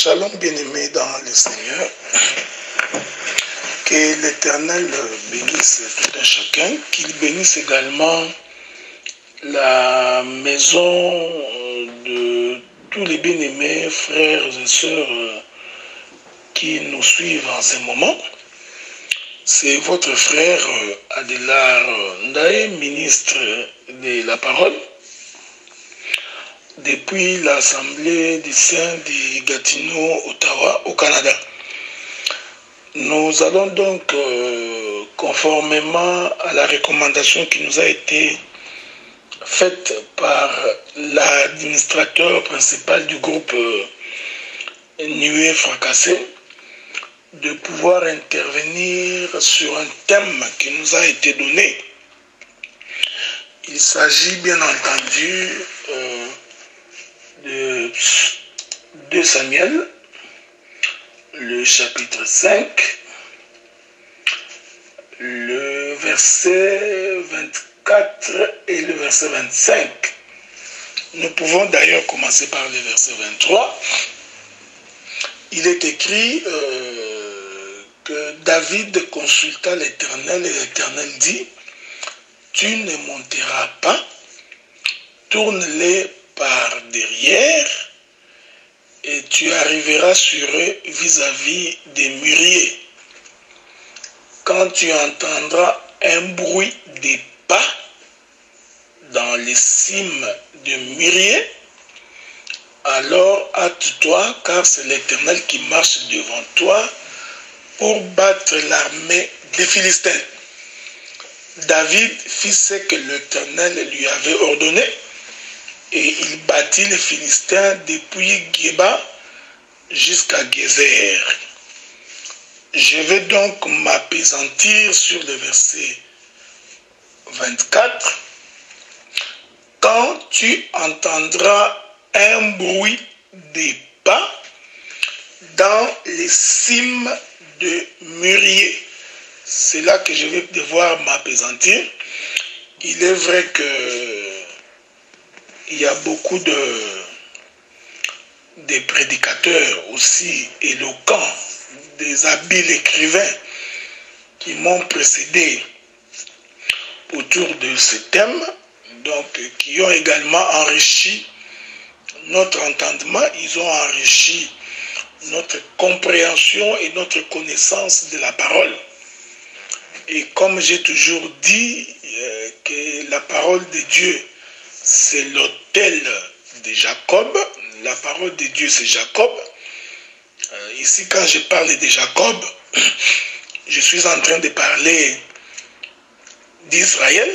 Shalom bien-aimés dans le Seigneur. Que l'Éternel bénisse tout un chacun, qu'il bénisse également la maison de tous les bien-aimés frères et sœurs qui nous suivent en ce moment. C'est votre frère Adélard Ndaye, ministre de la parole, depuis l'Assemblée des Saints de Gatineau, Ottawa, au Canada. Nous allons donc, conformément à la recommandation qui nous a été faite par l'administrateur principal du groupe Nuée Fracassé, de pouvoir intervenir sur un thème qui nous a été donné. Il s'agit bien entendu de Samuel, le chapitre 5, le verset 24 et le verset 25. Nous pouvons d'ailleurs commencer par le verset 23. Il est écrit que David consulta l'Éternel et l'Éternel dit: tu ne monteras pas, tourne-les par derrière et tu arriveras sur eux vis-à-vis des mûriers. Quand tu entendras un bruit des pas dans les cimes de mûriers, alors hâte-toi, car c'est l'Éternel qui marche devant toi pour battre l'armée des Philistins. David fit ce que l'Éternel lui avait ordonné, et il battit les Philistins depuis Géba jusqu'à Gézer. Je vais donc m'appesantir sur le verset 24. Quand tu entendras un bruit des pas dans les cimes de mûriers, c'est là que je vais devoir m'appesantir. Il est vrai que il y a beaucoup de prédicateurs aussi éloquents, des habiles écrivains qui m'ont précédé autour de ce thème, donc qui ont également enrichi notre entendement, ils ont enrichi notre compréhension et notre connaissance de la parole. Et comme j'ai toujours dit que la parole de Dieu, c'est l'autel de Jacob. La parole de Dieu, c'est Jacob. Ici, quand je parle de Jacob, je suis en train de parler d'Israël.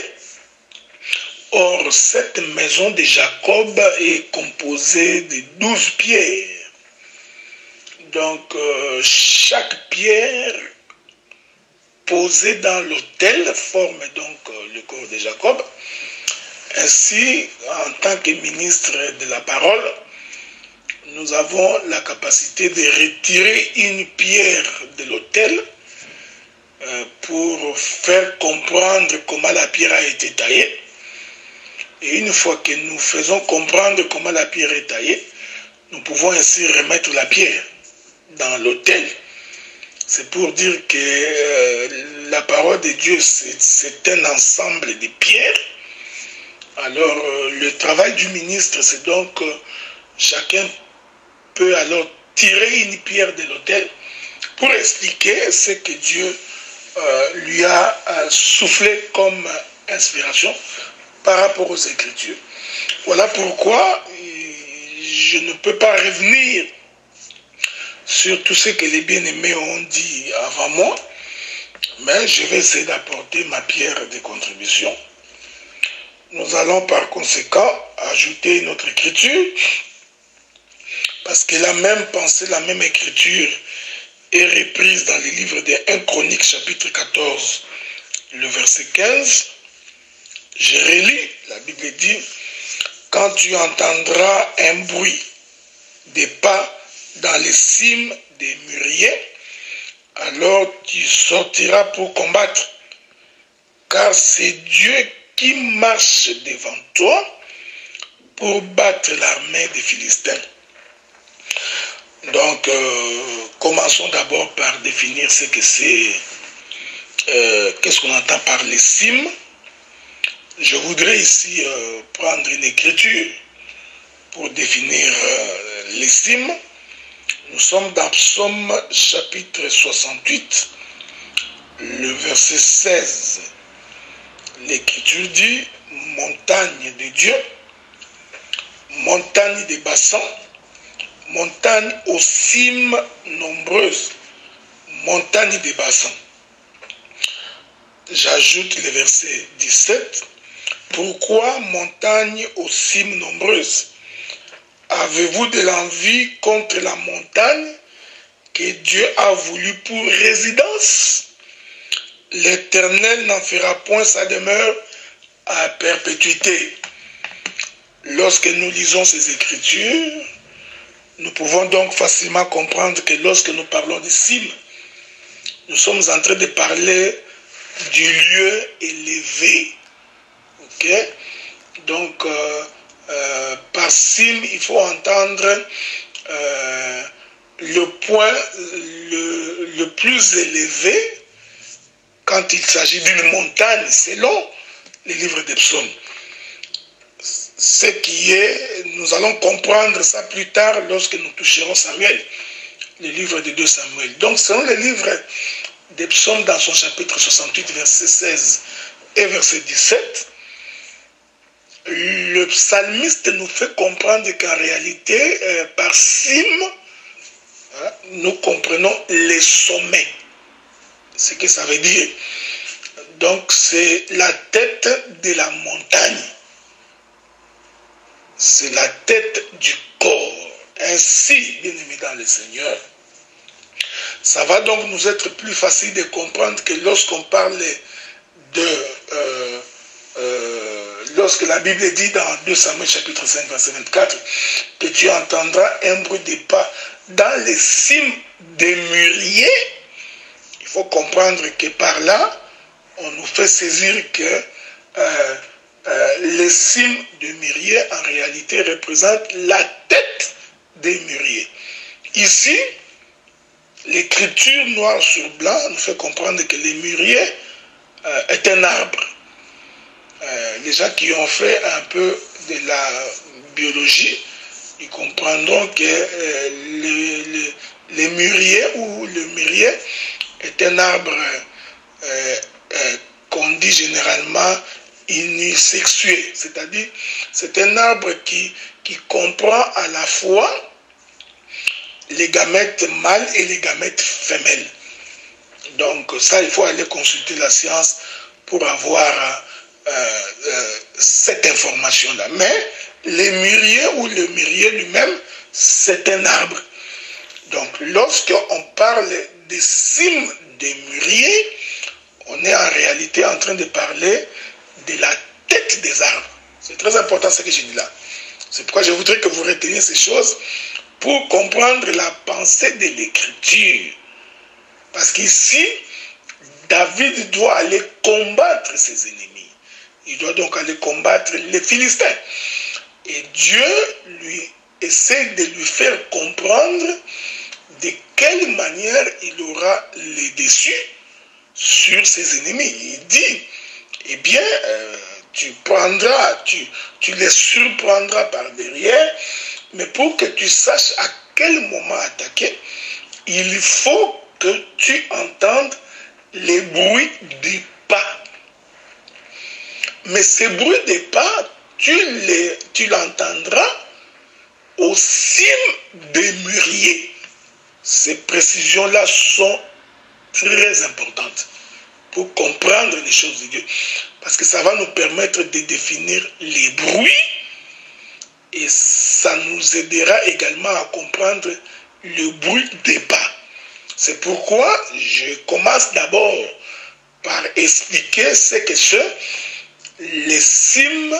Or, cette maison de Jacob est composée de 12 pierres. Donc, chaque pierre posée dans l'autel forme donc le corps de Jacob. Ainsi, en tant que ministre de la parole, nous avons la capacité de retirer une pierre de l'autel pour faire comprendre comment la pierre a été taillée. Et une fois que nous faisons comprendre comment la pierre est taillée, nous pouvons ainsi remettre la pierre dans l'autel. C'est pour dire que la parole de Dieu, c'est un ensemble de pierres. Alors, le travail du ministre, c'est donc chacun peut alors tirer une pierre de l'autel pour expliquer ce que Dieu lui a soufflé comme inspiration par rapport aux Écritures. Voilà pourquoi je ne peux pas revenir sur tout ce que les bien-aimés ont dit avant moi, mais je vais essayer d'apporter ma pierre de contribution. Nous allons par conséquent ajouter notre écriture, parce que la même pensée, la même écriture est reprise dans les livres de 1 Chronique chapitre 14, le verset 15. Je relis, la Bible dit: quand tu entendras un bruit des pas dans les cimes des mûriers, alors tu sortiras pour combattre, car c'est Dieu qui marche devant toi pour battre l'armée des Philistins. Donc, commençons d'abord par définir ce que c'est, qu'est-ce qu'on entend par les cimes. Je voudrais ici prendre une écriture pour définir les cimes. Nous sommes dans Psaume chapitre 68, le verset 16. L'Écriture dit, montagne de Dieu, montagne des bassins, montagne aux cimes nombreuses, montagne des bassins. J'ajoute le verset 17. Pourquoi montagne aux cimes nombreuses? Avez-vous de l'envie contre la montagne que Dieu a voulu pour résidence? L'Éternel n'en fera point sa demeure à perpétuité. Lorsque nous lisons ces Écritures, nous pouvons donc facilement comprendre que lorsque nous parlons des cimes, nous sommes en train de parler du lieu élevé. Ok? Donc, par cime, il faut entendre le point le plus élevé quand il s'agit d'une montagne, selon les livres des psaumes. Ce qui est, nous allons comprendre ça plus tard lorsque nous toucherons Samuel, le livre de 2 Samuel. Donc, selon le livre des psaumes dans son chapitre 68, verset 16 et verset 17, le psalmiste nous fait comprendre qu'en réalité, par cime, nous comprenons les sommets. Ce que ça veut dire. Donc, c'est la tête de la montagne. C'est la tête du corps. Ainsi, bien aimé dans le Seigneur, ça va donc nous être plus facile de comprendre que lorsqu'on parle de... lorsque la Bible dit dans 2 Samuel chapitre 5, verset 24, que tu entendras un bruit des pas dans les cimes des mûriers, il faut comprendre que par là, on nous fait saisir que les cimes de mûriers, en réalité, représentent la tête des mûriers. Ici, l'écriture noir sur blanc nous fait comprendre que les mûriers est un arbre. Les gens qui ont fait un peu de la biologie, ils comprendront que les mûriers ou le mûrier est un arbre qu'on dit généralement unisexué, c'est-à-dire c'est un arbre qui comprend à la fois les gamètes mâles et les gamètes femelles. Donc ça, il faut aller consulter la science pour avoir cette information-là. Mais les mûriers ou le mûrier lui-même, c'est un arbre. Donc lorsqu'on parle des cimes des mûriers, on est en réalité en train de parler de la tête des arbres. C'est très important ce que je dis là. C'est pourquoi je voudrais que vous reteniez ces choses pour comprendre la pensée de l'Écriture. Parce qu'ici, David doit aller combattre ses ennemis. Il doit donc aller combattre les Philistins. Et Dieu lui essaie de lui faire comprendre de quelle manière il aura les dessus sur ses ennemis. Il dit, eh bien, tu les surprendras par derrière, mais pour que tu saches à quel moment attaquer, il faut que tu entendes les bruits des pas. Mais ces bruits des pas, tu l'entendras aux cimes des mûriers. Ces précisions-là sont très importantes pour comprendre les choses de Dieu. Parce que ça va nous permettre de définir les bruits et ça nous aidera également à comprendre le bruit des pas. C'est pourquoi je commence d'abord par expliquer ce que c'est les cimes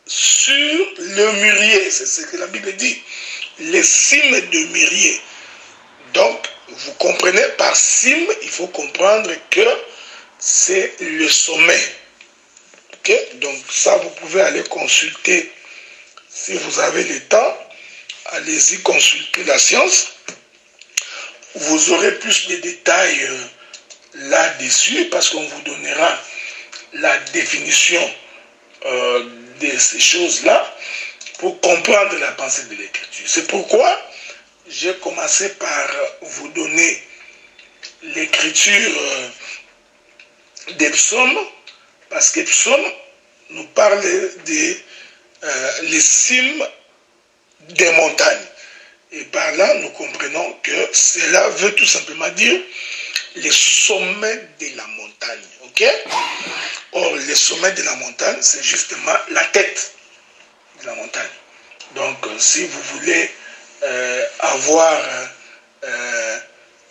sur le mûrier. C'est ce que la Bible dit. Les cimes de mûrier. Donc, vous comprenez, par cime, il faut comprendre que c'est le sommet. Okay? Donc, ça, vous pouvez aller consulter si vous avez le temps. allez-y consulter la science. Vous aurez plus de détails là-dessus parce qu'on vous donnera la définition de ces choses-là pour comprendre la pensée de l'Écriture. C'est pourquoi j'ai commencé par vous donner l'écriture des psaumes, parce que psaumes nous parle des les cimes des montagnes. Et par là, nous comprenons que cela veut tout simplement dire les sommets de la montagne. Ok? Or, les sommets de la montagne, c'est justement la tête de la montagne. Donc, si vous voulez avoir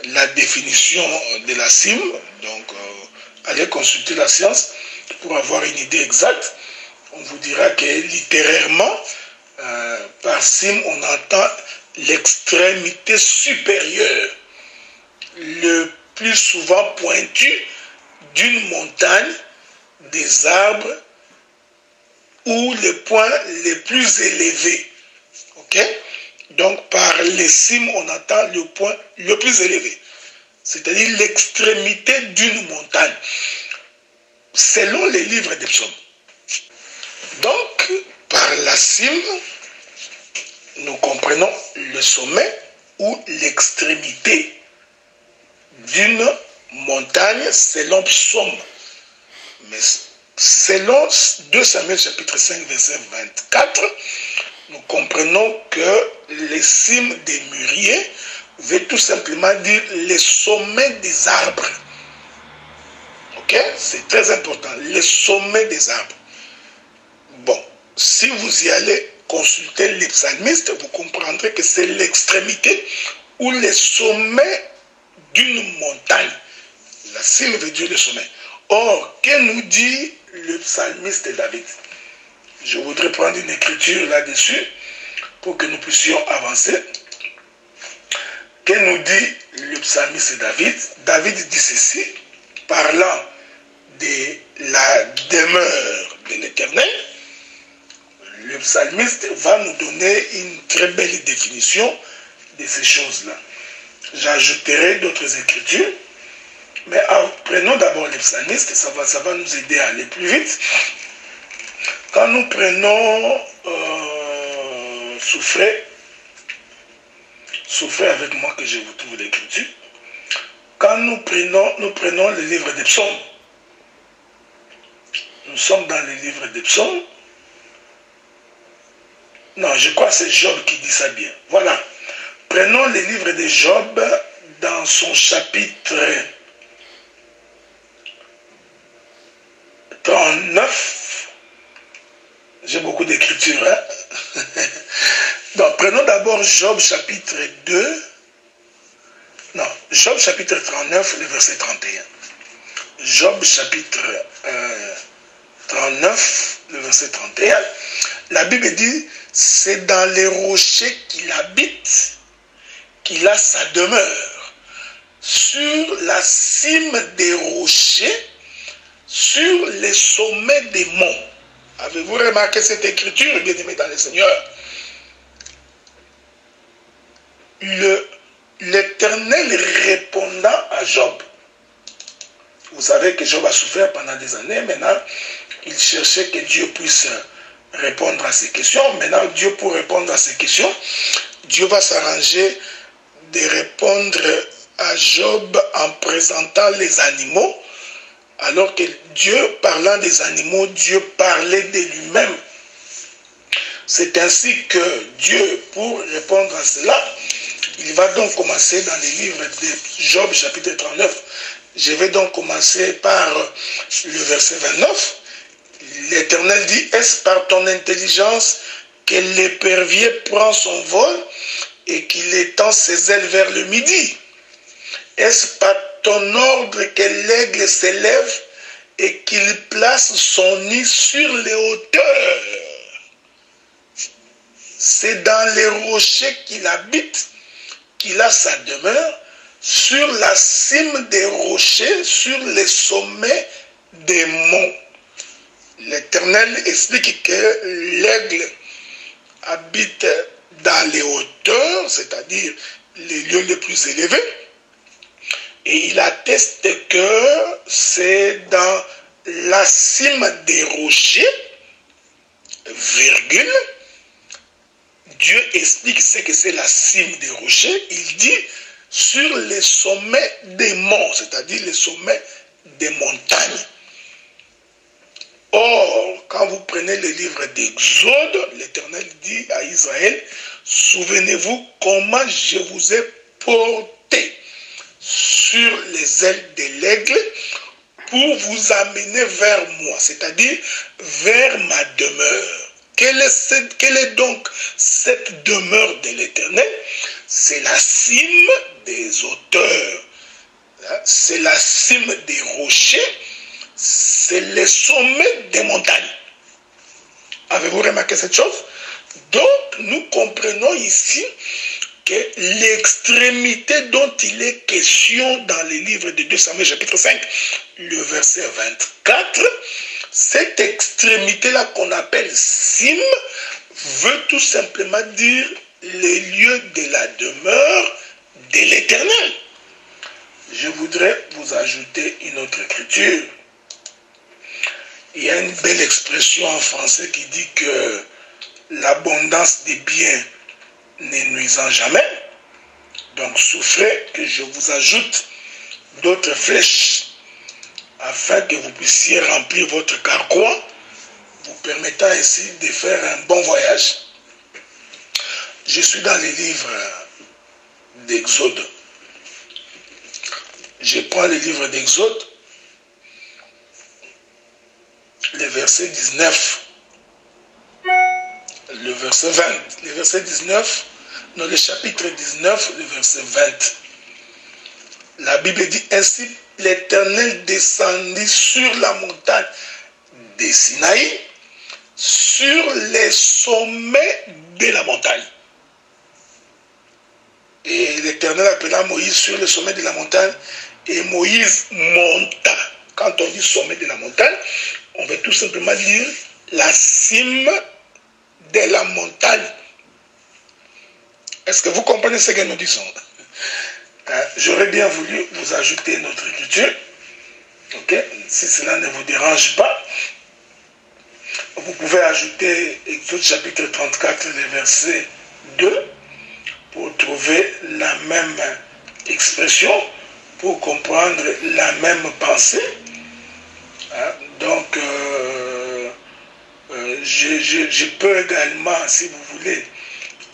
la définition de la cime, donc allez consulter la science pour avoir une idée exacte. On vous dira que littérairement, par cime, on entend l'extrémité supérieure, le plus souvent pointu d'une montagne, des arbres ou les points les plus élevés. Ok? Donc par les cimes, on entend le point le plus élevé, c'est-à-dire l'extrémité d'une montagne, selon les livres des psaumes. Donc, par la cime, nous comprenons le sommet ou l'extrémité d'une montagne selon psaume. Mais selon 2 Samuel chapitre 5 verset 24, nous comprenons que les cimes des mûriers veut tout simplement dire les sommets des arbres. Ok? C'est très important, les sommets des arbres. Bon, si vous y allez consulter les psalmistes, vous comprendrez que c'est l'extrémité ou les sommets d'une montagne. La cime veut dire le sommet. Or, que nous dit le psalmiste David? Je voudrais prendre une écriture là-dessus pour que nous puissions avancer. Que nous dit le psalmiste David? David dit ceci, parlant de la demeure de l'Éternel. Le psalmiste va nous donner une très belle définition de ces choses-là. J'ajouterai d'autres écritures, mais prenons d'abord les psalmistes, ça va nous aider à aller plus vite. Quand nous prenons souffrez avec moi que je vous trouve l'écriture. Quand nous prenons le livre des psaumes, nous sommes dans le livre des psaumes. Non, je crois que c'est Job qui dit ça bien. Voilà. Prenons le livre de Job dans son chapitre 39. J'ai beaucoup d'écriture, hein? Donc, prenons d'abord Job chapitre 2. Non, Job chapitre 39, le verset 31. Job chapitre 39, le verset 31. La Bible dit, c'est dans les rochers qu'il habite qu'il a sa demeure. Sur la cime des rochers, sur les sommets des monts. Avez-vous remarqué cette écriture, bien-aimés dans le Seigneur? L'Éternel répondant à Job. Vous savez que Job a souffert pendant des années. Maintenant, il cherchait que Dieu puisse répondre à ces questions. Maintenant, Dieu, pour répondre à ces questions, Dieu va s'arranger de répondre à Job en présentant les animaux. Alors que Dieu, parlant des animaux, Dieu parlait de lui-même. C'est ainsi que Dieu, pour répondre à cela, il va donc commencer dans les livres de Job, chapitre 39. Je vais donc commencer par le verset 29. L'Éternel dit, est-ce par ton intelligence que l'épervier prend son vol et qu'il étend ses ailes vers le midi? Est-ce par ton ordre que l'aigle s'élève et qu'il place son nid sur les hauteurs? C'est dans les rochers qu'il habite qu'il a sa demeure, sur la cime des rochers, sur les sommets des monts. L'Éternel explique que l'aigle habite dans les hauteurs, c'est-à-dire les lieux les plus élevés. Et il atteste que c'est dans la cime des rochers, virgule, Dieu explique ce que c'est la cime des rochers. Il dit sur les sommets des monts, c'est-à-dire les sommets des montagnes. Or, quand vous prenez le livre d'Exode, l'Éternel dit à Israël, souvenez-vous comment je vous ai porté sur les ailes de l'aigle pour vous amener vers moi, c'est-à-dire vers ma demeure. Quelle est donc cette demeure de l'Éternel? C'est la cime des hauteurs, c'est la cime des rochers, c'est le sommet des montagnes. Avez-vous remarqué cette chose? Donc, nous comprenons ici que l'extrémité dont il est question dans les livres de 2 Samuel chapitre 5, le verset 24, cette extrémité-là qu'on appelle cime veut tout simplement dire les lieux de la demeure de l'Éternel. Je voudrais vous ajouter une autre écriture. Il y a une belle expression en français qui dit que l'abondance des biens ne nuisant jamais. Donc souffrez que je vous ajoute d'autres flèches afin que vous puissiez remplir votre carquois, vous permettant ainsi de faire un bon voyage. Je suis dans les livres d'Exode. Je prends les livres d'Exode, le verset 19, le verset 20, le verset 19, dans le chapitre 19, le verset 20. La Bible dit ainsi, l'Éternel descendit sur la montagne de Sinaï, sur les sommets de la montagne. Et l'Éternel appela Moïse sur le sommet de la montagne, et Moïse monta. Quand on dit sommet de la montagne, on veut tout simplement dire la cime de la montagne. Est-ce que vous comprenez ce que nous disons? J'aurais bien voulu vous ajouter notre écriture. Ok? Si cela ne vous dérange pas, vous pouvez ajouter Exode chapitre 34, le verset 2, pour trouver la même expression, pour comprendre la même pensée. Donc, je peux également, si vous voulez,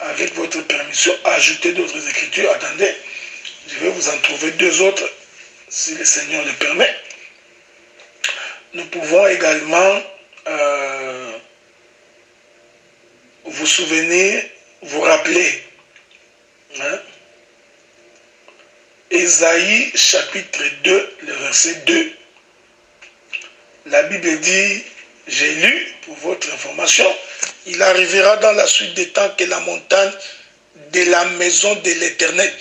avec votre permission, ajouter d'autres écritures. Attendez, je vais vous en trouver deux autres, si le Seigneur le permet. Nous pouvons également vous souvenir, vous rappeler, Ésaïe chapitre 2, le verset 2. La Bible dit, j'ai lu pour votre information, il arrivera dans la suite des temps que la montagne de la maison de l'Éternel,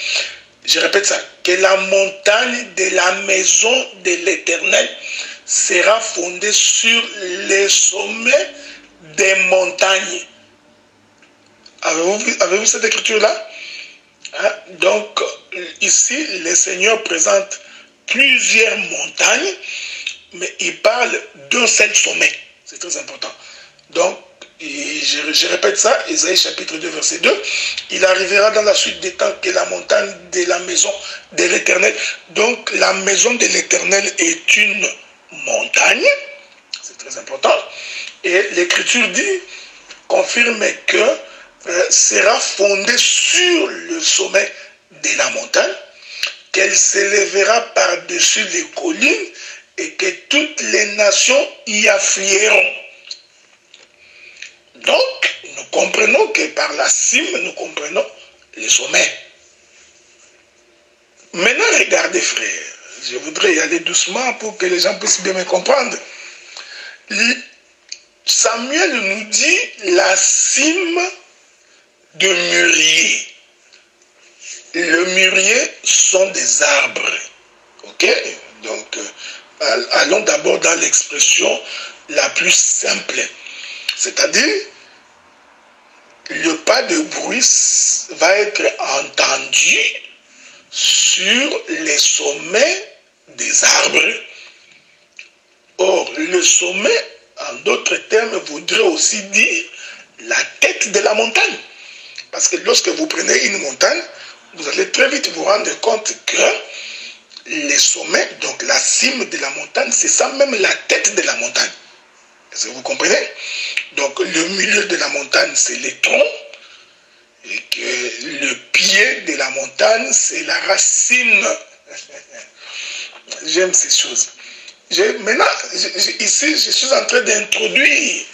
je répète ça, que la montagne de la maison de l'Éternel sera fondée sur les sommets des montagnes. Avez-vous cette écriture-là? Donc, ici, le Seigneur présente plusieurs montagnes, mais il parle d'un seul sommet. C'est très important. Donc, je répète ça, Ésaïe chapitre 2, verset 2. Il arrivera dans la suite des temps que la montagne de la maison de l'Éternel. Donc, la maison de l'Éternel est une montagne. C'est très important. Et l'Écriture dit, confirme que sera fondée sur le sommet de la montagne, qu'elle s'élèvera par-dessus les collines et que toutes les nations y afflueront. Donc, nous comprenons que par la cime, nous comprenons les sommets. Maintenant, regardez, frères, je voudrais y aller doucement pour que les gens puissent bien me comprendre. Samuel nous dit la cime de mûrier. Le mûrier sont des arbres. Ok? Donc, allons d'abord dans l'expression la plus simple. C'est-à-dire, le pas de bruit va être entendu sur les sommets des arbres. Or, le sommet, en d'autres termes, voudrait aussi dire la tête de la montagne. Parce que lorsque vous prenez une montagne, vous allez très vite vous rendre compte que les sommets, donc la cime de la montagne, c'est ça même la tête de la montagne. Est-ce que vous comprenez? Donc le milieu de la montagne, c'est les troncs, et que le pied de la montagne, c'est la racine. J'aime ces choses. Maintenant, ici, je suis en train d'introduire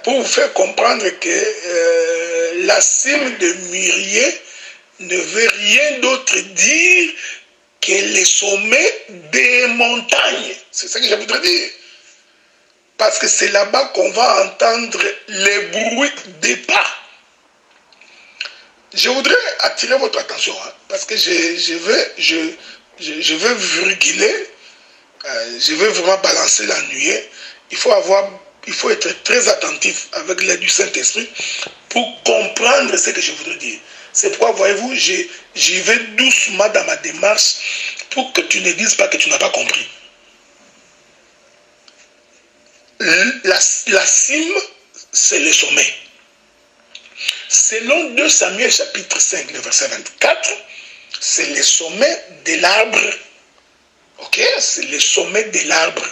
pour vous faire comprendre que la cime de mûrier ne veut rien d'autre dire que les sommets des montagnes. C'est ça que je voudrais dire. Parce que c'est là-bas qu'on va entendre les bruits des pas. Je voudrais attirer votre attention, hein, parce que je veux virguler, je veux vraiment balancer la nuée. Il faut être très attentif avec l'aide du Saint-Esprit pour comprendre ce que je voudrais dire. C'est pourquoi, voyez-vous, j'y vais doucement dans ma démarche pour que tu ne dises pas que tu n'as pas compris. La cime, c'est le sommet. Selon 2 Samuel chapitre 5, le verset 24, c'est le sommet de l'arbre. Ok? C'est le sommet de l'arbre.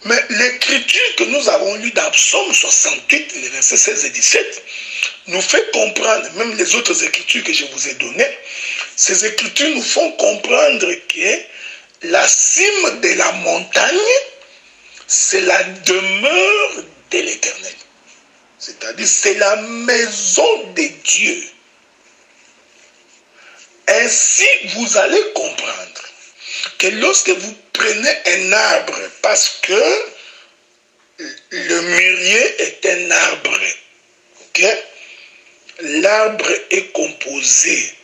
Mais l'écriture que nous avons lue dans Psaume 68, les versets 16 et 17, nous fait comprendre, même les autres écritures que je vous ai données, ces écritures nous font comprendre que la cime de la montagne, c'est la demeure de l'Éternel. C'est-à-dire, c'est la maison de Dieu. Ainsi, vous allez comprendre que lorsque vous prenez un arbre, parce que le mûrier est un arbre, ok? L'arbre est composé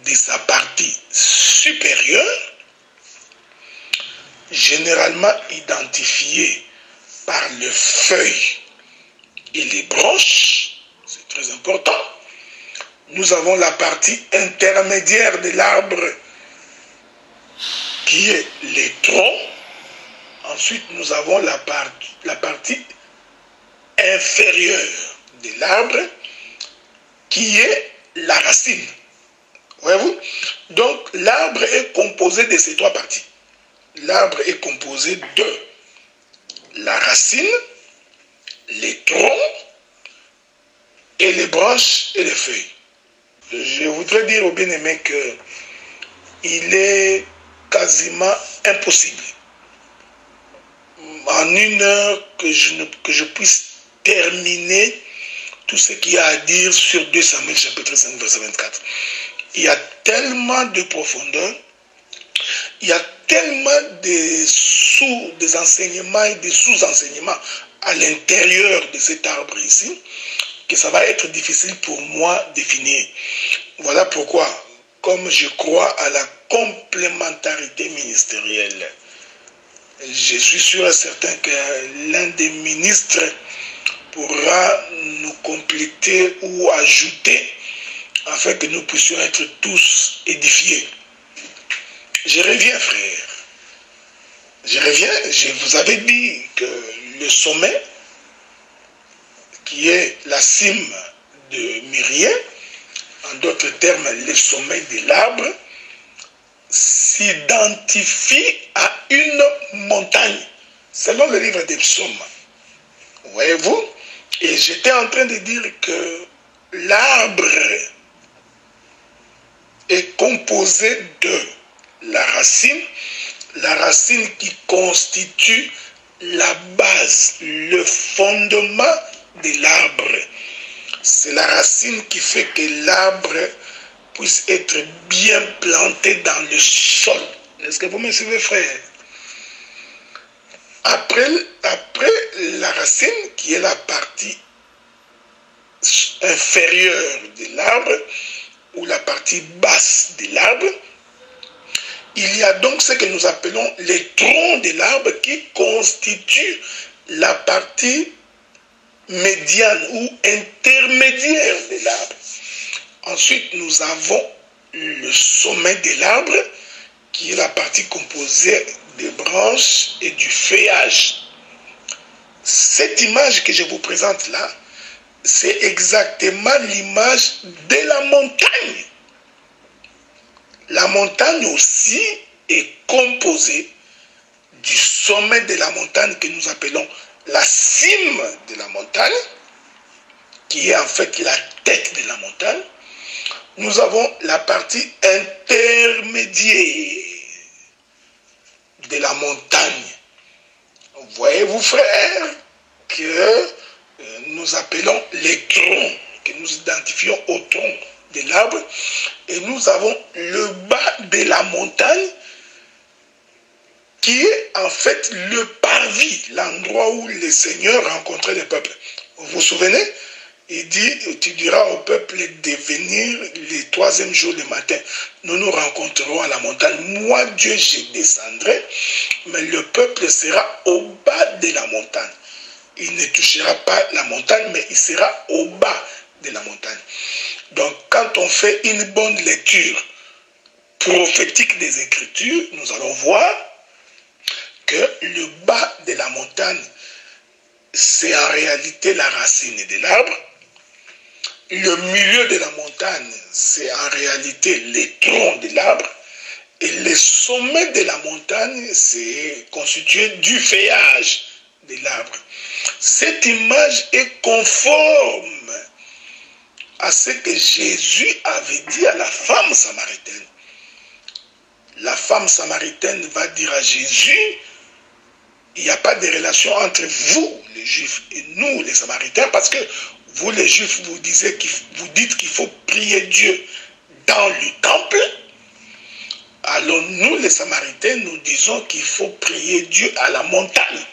de sa partie supérieure, généralement identifiée par les feuilles et les branches, c'est très important. Nous avons la partie intermédiaire de l'arbre qui est les troncs. Ensuite, nous avons la partie inférieure de l'arbre qui est la racine. Voyez-vous? Donc, l'arbre est composé de ces 3 parties. L'arbre est composé de la racine, les troncs et les branches et les feuilles. Je voudrais dire aux bien-aimés que il est quasiment impossible en 1 heure que je puisse terminer tout ce qu'il y a à dire sur 2 Samuel chapitre 5 verset 24. Il y a tellement de profondeur, il y a tellement des enseignements et des sous-enseignements à l'intérieur de cet arbre ici, que ça va être difficile pour moi de finir. Voilà pourquoi, comme je crois à la complémentarité ministérielle, je suis sûr et certain que l'un des ministres pourra nous compléter ou ajouter afin que nous puissions être tous édifiés. Je reviens, frère. Je reviens, je vous avais dit que le sommet, qui est la cime de mûrier, en d'autres termes, le sommet de l'arbre, s'identifie à une montagne, selon le livre des psaumes. Voyez-vous? Et j'étais en train de dire que l'arbre est composé de la racine qui constitue la base, le fondement de l'arbre. C'est la racine qui fait que l'arbre puisse être bien planté dans le sol. Est-ce que vous me suivez, frère? Après la racine, qui est la partie inférieure de l'arbre, ou la partie basse de l'arbre, il y a donc ce que nous appelons les troncs de l'arbre qui constituent la partie médiane ou intermédiaire de l'arbre. Ensuite, nous avons le sommet de l'arbre, qui est la partie composée des branches et du feuillage. Cette image que je vous présente là, c'est exactement l'image de la montagne. La montagne aussi est composée du sommet de la montagne que nous appelons la cime de la montagne, qui est en fait la tête de la montagne. Nous avons la partie intermédiaire de la montagne. Voyez-vous, frères, que nous appelons les troncs, que nous identifions au tronc de l'arbre, et nous avons le bas de la montagne, qui est en fait le parvis, l'endroit où le Seigneur rencontrait les peuples. Vous vous souvenez? Il dit, tu diras au peuple de venir le troisième jour le matin. Nous nous rencontrerons à la montagne. Moi, Dieu, je descendrai, mais le peuple sera au bas de la montagne. Il ne touchera pas la montagne, mais il sera au bas de la montagne. Donc, quand on fait une bonne lecture prophétique des Écritures, nous allons voir que le bas de la montagne, c'est en réalité la racine de l'arbre. Le milieu de la montagne, c'est en réalité les troncs de l'arbre. Et le sommet de la montagne, c'est constitué du feuillage de l'arbre. Cette image est conforme à ce que Jésus avait dit à la femme samaritaine. La femme samaritaine va dire à Jésus, il n'y a pas de relation entre vous, les Juifs, et nous, les Samaritains, parce que vous, les Juifs, vous dites qu'il faut prier Dieu dans le temple. Alors nous, les Samaritains, nous disons qu'il faut prier Dieu à la montagne.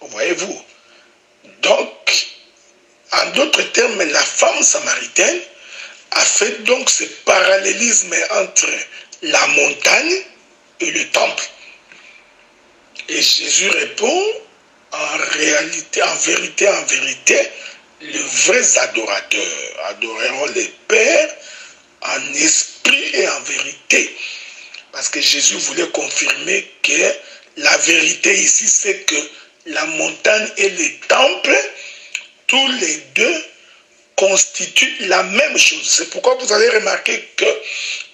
Voyez-vous? Donc, en d'autres termes, la femme samaritaine a fait donc ce parallélisme entre la montagne et le temple. Et Jésus répond, en réalité, en vérité, les vrais adorateurs adoreront le Père en esprit et en vérité. Parce que Jésus voulait confirmer que la vérité ici, c'est que la montagne et le temple, tous les deux constituent la même chose. C'est pourquoi vous allez remarquer que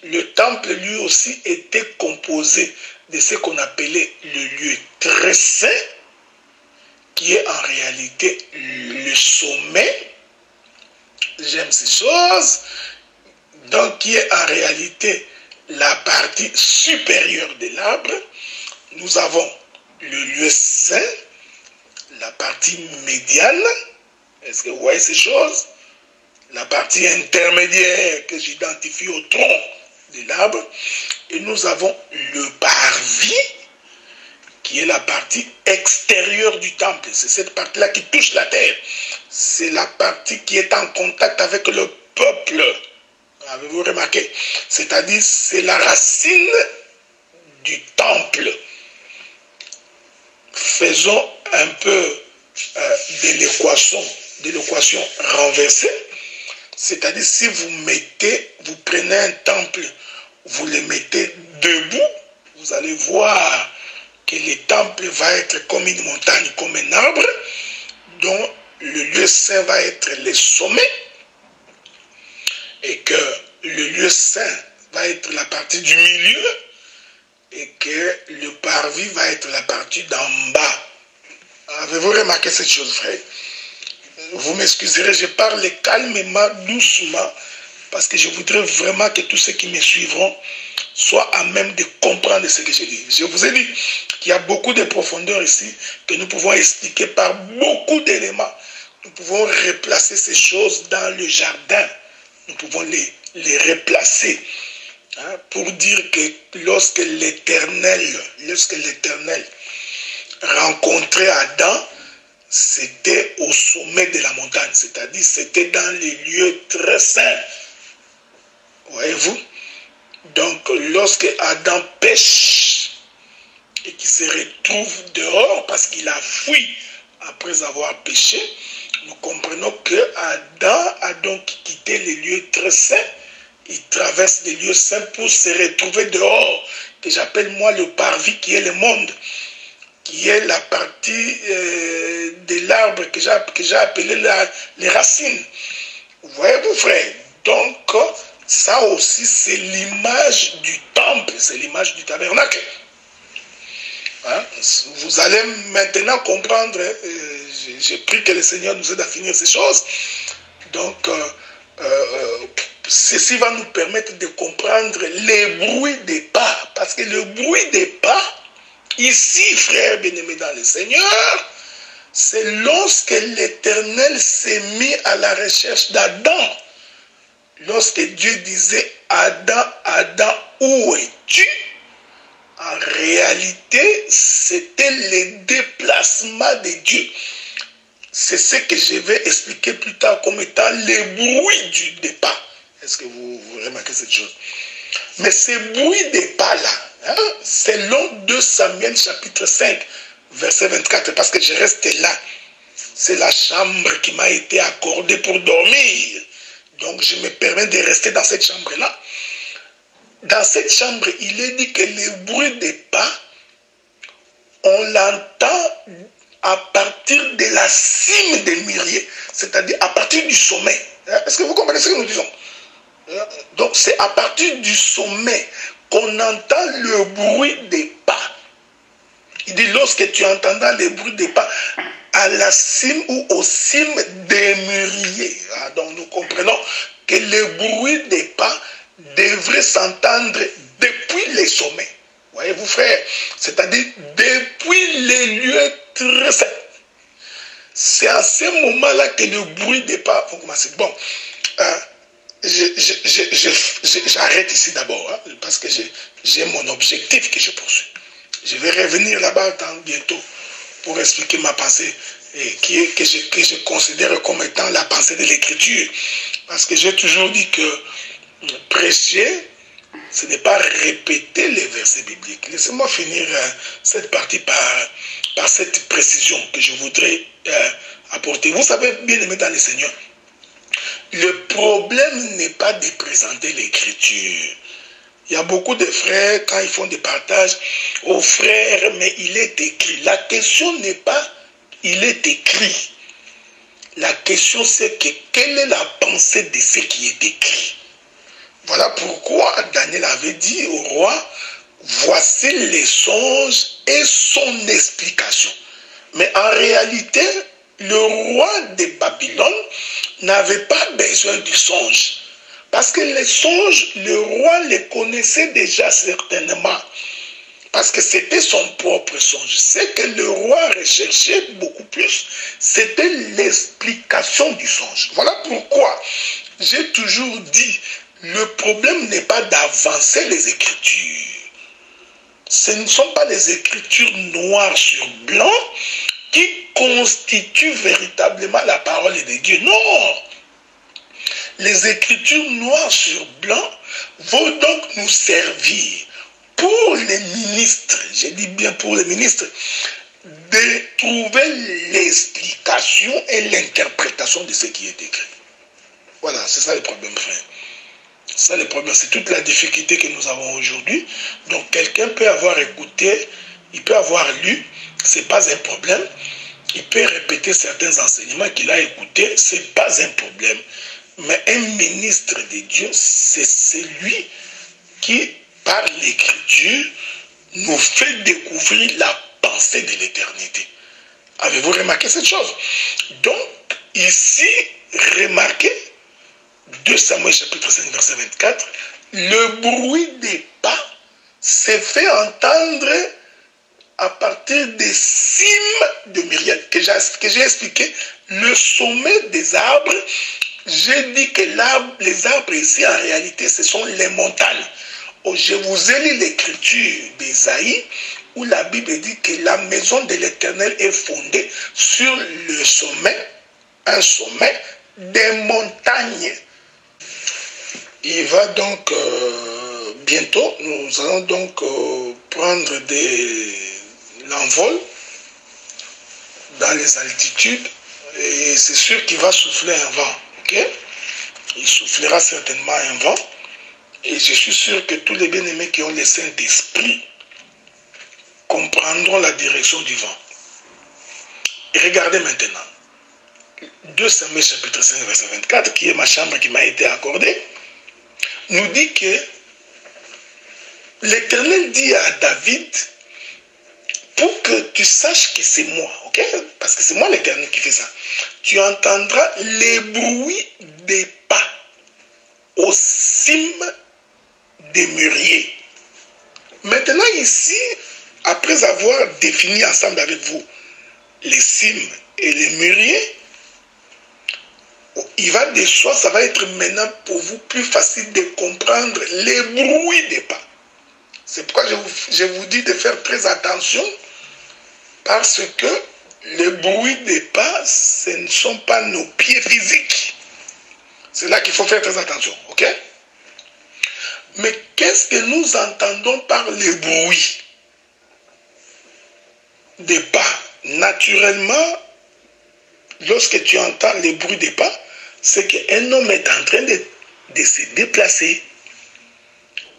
le temple lui aussi était composé de ce qu'on appelait le lieu très saint, qui est en réalité le sommet. J'aime ces choses. Donc, qui est en réalité la partie supérieure de l'arbre. Nous avons le lieu saint, la partie médiane. Est-ce que vous voyez ces choses? La partie intermédiaire que j'identifie au tronc de l'arbre. Et nous avons le parvis, qui est la partie extérieure du temple. C'est cette partie-là qui touche la terre. C'est la partie qui est en contact avec le peuple. Avez-vous remarqué? C'est-à-dire, c'est la racine du temple. Faisons un peu de l'équation renversée. C'est-à-dire, si vous prenez un temple, vous le mettez debout, vous allez voir que le temple va être comme une montagne, comme un arbre, dont le lieu saint va être le sommet, et que le lieu saint va être la partie du milieu, et que le parvis va être la partie d'en bas. Avez-vous remarqué cette chose, frère? Vous m'excuserez, je parle calmement, doucement, parce que je voudrais vraiment que tous ceux qui me suivront soient à même de comprendre ce que je dis. Je vous ai dit qu'il y a beaucoup de profondeur ici, que nous pouvons expliquer par beaucoup d'éléments. Nous pouvons replacer ces choses dans le jardin. Nous pouvons les replacer. Pour dire que lorsque l'Éternel rencontrait Adam, c'était au sommet de la montagne, c'est-à-dire c'était dans les lieux très saints. Voyez-vous? Donc lorsque Adam pêche et qu'il se retrouve dehors parce qu'il a fui après avoir péché, nous comprenons que Adam a donc quitté les lieux très saints. Il traverse les lieux saints pour se retrouver dehors, que j'appelle moi le parvis qui est le monde, qui est la partie de l'arbre que j'ai appelé les racines. Vous voyez, vous frères? Donc, ça aussi, c'est l'image du temple, c'est l'image du tabernacle. Hein? Vous allez maintenant comprendre, j'ai pris que le Seigneur nous aide à finir ces choses. Donc, ceci va nous permettre de comprendre les bruits des pas. Parce que le bruit des pas, ici, frères bien-aimés dans le Seigneur, c'est lorsque l'Éternel s'est mis à la recherche d'Adam. Lorsque Dieu disait, Adam, Adam, où es-tu? En réalité, c'était le déplacement de Dieu. C'est ce que je vais expliquer plus tard comme étant les bruits du départ. Est-ce que vous remarquez cette chose? Mais ces bruits des pas-là, hein, selon 2 Samuel chapitre 5, verset 24, parce que je reste là. C'est la chambre qui m'a été accordée pour dormir. Donc je me permets de rester dans cette chambre-là. Dans cette chambre, il est dit que le bruit des pas, on l'entend à partir de la cime des mûriers, c'est-à-dire à partir du sommet. Est-ce que vous comprenez ce que nous disons? Donc c'est à partir du sommet qu'on entend le bruit des pas. Il dit, lorsque tu entendras le bruit des pas à la cime ou aux cimes des mûriers. Donc nous comprenons que le bruit des pas devrait s'entendre depuis les sommets. Voyez-vous, frère? C'est-à-dire depuis les lieux très saints. C'est à ce moment-là que le bruit des pas vont commencer. Bon, j'arrête ici d'abord, hein, parce que j'ai mon objectif que je poursuis. Je vais revenir là-bas bientôt pour expliquer ma pensée que je considère comme étant la pensée de l'Écriture. Parce que j'ai toujours dit que prêcher, ce n'est pas répéter les versets bibliques. Laissez-moi finir cette partie par cette précision que je voudrais apporter. Vous savez, bien aimé dans le Seigneur, le problème n'est pas de présenter l'Écriture. Il y a beaucoup de frères, quand ils font des partages, aux frères, mais il est écrit. La question n'est pas, il est écrit. La question c'est que, quelle est la pensée de ce qui est écrit? Voilà pourquoi Daniel avait dit au roi, voici les songes et son explication. Mais en réalité, le roi de Babylone n'avait pas besoin du songe. Parce que les songes, le roi les connaissait déjà certainement. Parce que c'était son propre songe. Ce que le roi recherchait beaucoup plus, c'était l'explication du songe. Voilà pourquoi j'ai toujours dit, le problème n'est pas d'avancer les Écritures. Ce ne sont pas les Écritures noires sur blanc qui constituent véritablement la parole de Dieu. Non! Les Écritures noires sur blanc vont donc nous servir pour les ministres, je dis bien pour les ministres, de trouver l'explication et l'interprétation de ce qui est écrit. Voilà, c'est ça le problème, frère. C'est ça le problème, c'est toute la difficulté que nous avons aujourd'hui. Donc quelqu'un peut avoir écouté, il peut avoir lu, ce n'est pas un problème. Il peut répéter certains enseignements qu'il a écoutés, ce n'est pas un problème. Mais un ministre de Dieu, c'est celui qui, par l'Écriture, nous fait découvrir la pensée de l'éternité. Avez-vous remarqué cette chose? Donc, ici, remarquez, 2 Samuel chapitre 5, verset 24, le bruit des pas s'est fait entendre à partir des cimes de myriades, que j'ai expliqué, le sommet des arbres. J'ai dit que les arbres ici, en réalité, ce sont les montagnes. Je vous ai lu l'écriture d'Ésaïe, où la Bible dit que la maison de l'Éternel est fondée sur le sommet, un sommet des montagnes. Il va donc, bientôt, nous allons donc prendre l'envol dans dans les altitudes, et c'est sûr qu'il va souffler un vent. Ok? Il soufflera certainement un vent. Et je suis sûr que tous les bien-aimés qui ont le Saint-Esprit comprendront la direction du vent. Et regardez maintenant. 2 Samuel chapitre 5 verset 24, qui est ma chambre qui m'a été accordée, nous dit que l'Éternel dit à David, pour que tu saches que c'est moi, ok? Parce que c'est moi l'Éternel qui fait ça. Tu entendras les bruits des pas aux cimes des mûriers. Maintenant ici, après avoir défini ensemble avec vous les cimes et les mûriers, il va de soi, ça va être maintenant pour vous plus facile de comprendre les bruits des pas. C'est pourquoi je vous dis de faire très attention, parce que les bruits des pas, ce ne sont pas nos pieds physiques. C'est là qu'il faut faire très attention, ok? Mais qu'est-ce que nous entendons par les bruits des pas? Naturellement, lorsque tu entends les bruits des pas, c'est qu'un homme est en train de se déplacer.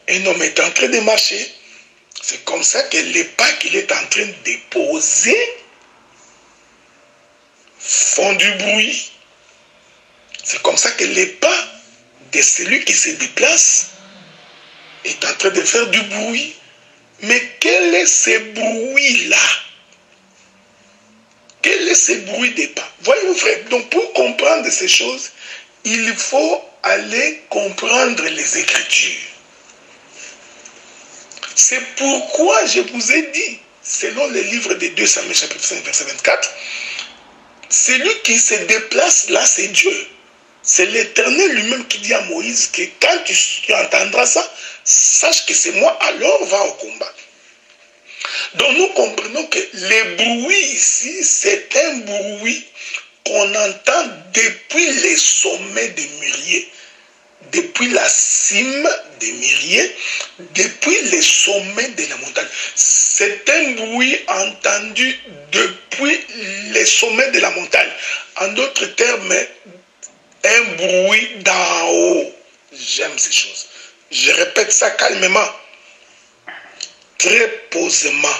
Un homme est en train de marcher. C'est comme ça que les pas qu'il est en train de poser font du bruit. C'est comme ça que les pas de celui qui se déplace est en train de faire du bruit. Mais quel est ce bruit-là? Quel est ce bruit des pas? Voyez-vous, frère, donc pour comprendre ces choses, il faut aller comprendre les Écritures. C'est pourquoi je vous ai dit, selon le livre de 2 Samuel chapitre 5 verset 24, celui qui se déplace là, c'est Dieu. C'est l'Éternel lui-même qui dit à Moïse que quand tu entendras ça, sache que c'est moi, alors va au combat. Donc nous comprenons que les bruits ici, c'est un bruit qu'on entend depuis les sommets des mûriers, depuis la cime des mûriers, depuis les sommets de la montagne. C'est un bruit entendu depuis les sommets de la montagne. En d'autres termes, un bruit d'en haut. J'aime ces choses. Je répète ça calmement, très posément.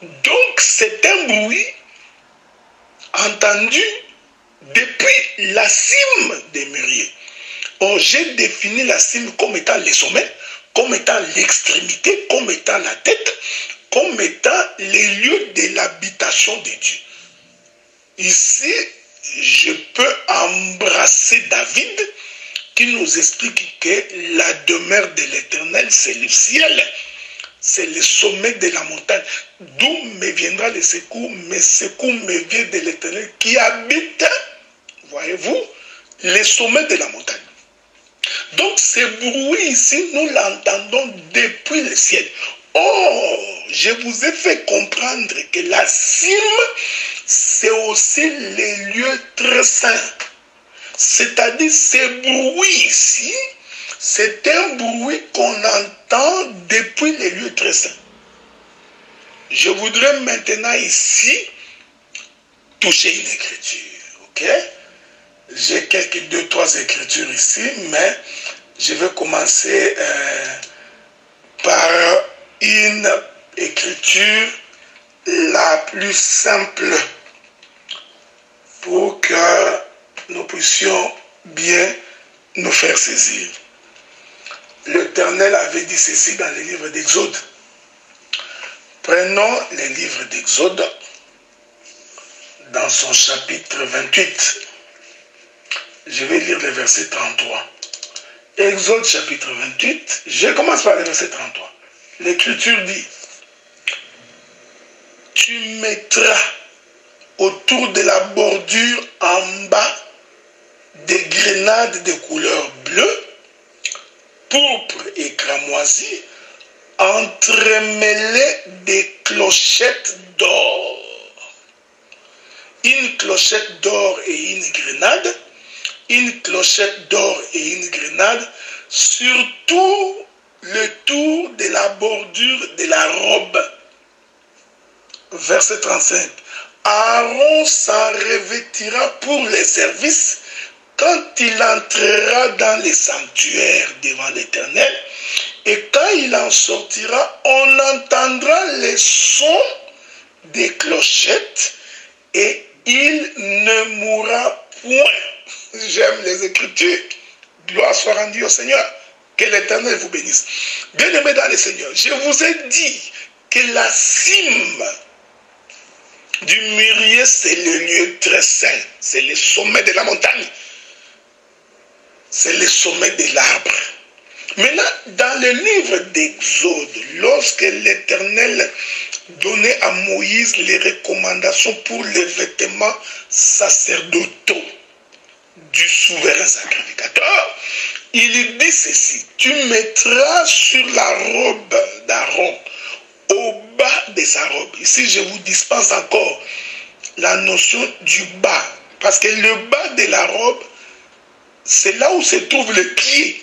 Donc c'est un bruit entendu depuis la cime des mûriers. Or, j'ai défini la cime comme étant les sommets, comme étant l'extrémité, comme étant la tête, comme étant les lieux de l'habitation de Dieu. Ici, je peux embrasser David qui nous explique que la demeure de l'Éternel, c'est le ciel. C'est le sommet de la montagne. D'où me viendra le secours? Mes secours me viennent de l'Éternel qui habite, voyez-vous, les sommets de la montagne. Donc ce bruit ici, nous l'entendons depuis le ciel. Oh, je vous ai fait comprendre que la cime, c'est aussi les lieux très saints. C'est-à-dire ce bruit ici, c'est un bruit qu'on entend depuis les lieux très saints. Je voudrais maintenant ici toucher une écriture, ok? J'ai quelques 2-3 écritures ici, mais je vais commencer par une écriture la plus simple pour que nous puissions bien nous faire saisir. L'Éternel avait dit ceci dans le livre d'Exode. Prenons le livre d'Exode dans son chapitre 28. Je vais lire le verset 33. Exode chapitre 28, je commence par le verset 33. L'Écriture dit, tu mettras autour de la bordure en bas des grenades de couleur bleue, pourpre et cramoisi, entremêlées des clochettes d'or. Une clochette d'or et une grenade, une clochette d'or et une grenade sur tout le tour de la bordure de la robe. Verset 35. Aaron s'en revêtira pour les services quand il entrera dans les sanctuaires devant l'Éternel. Et quand il en sortira, on entendra les sons des clochettes et il ne mourra point. J'aime les Écritures. Gloire soit rendue au Seigneur. Que l'Éternel vous bénisse. Bien-aimés dans le Seigneur, je vous ai dit que la cime du mûrier, c'est le lieu très saint. C'est le sommet de la montagne. C'est le sommet de l'arbre. Maintenant, dans le livre d'Exode, lorsque l'Éternel donnait à Moïse les recommandations pour les vêtements sacerdotaux du souverain sacrificateur, il dit ceci: tu mettras sur la robe d'Aaron, au bas de sa robe. Ici, je vous dispense encore la notion du bas, parce que le bas de la robe, c'est là où se trouvent les pieds.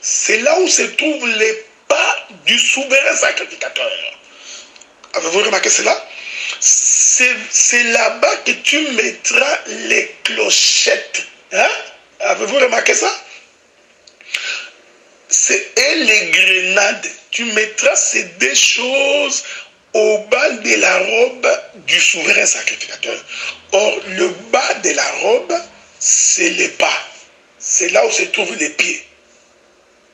C'est là où se trouvent les pas du souverain sacrificateur. Avez-vous remarqué cela? C'est là-bas que tu mettras les clochettes. Hein? Avez-vous remarqué ça? Et les grenades. Tu mettras ces deux choses au bas de la robe du souverain sacrificateur. Or, le bas de la robe, c'est les pas. C'est là où se trouvent les pieds.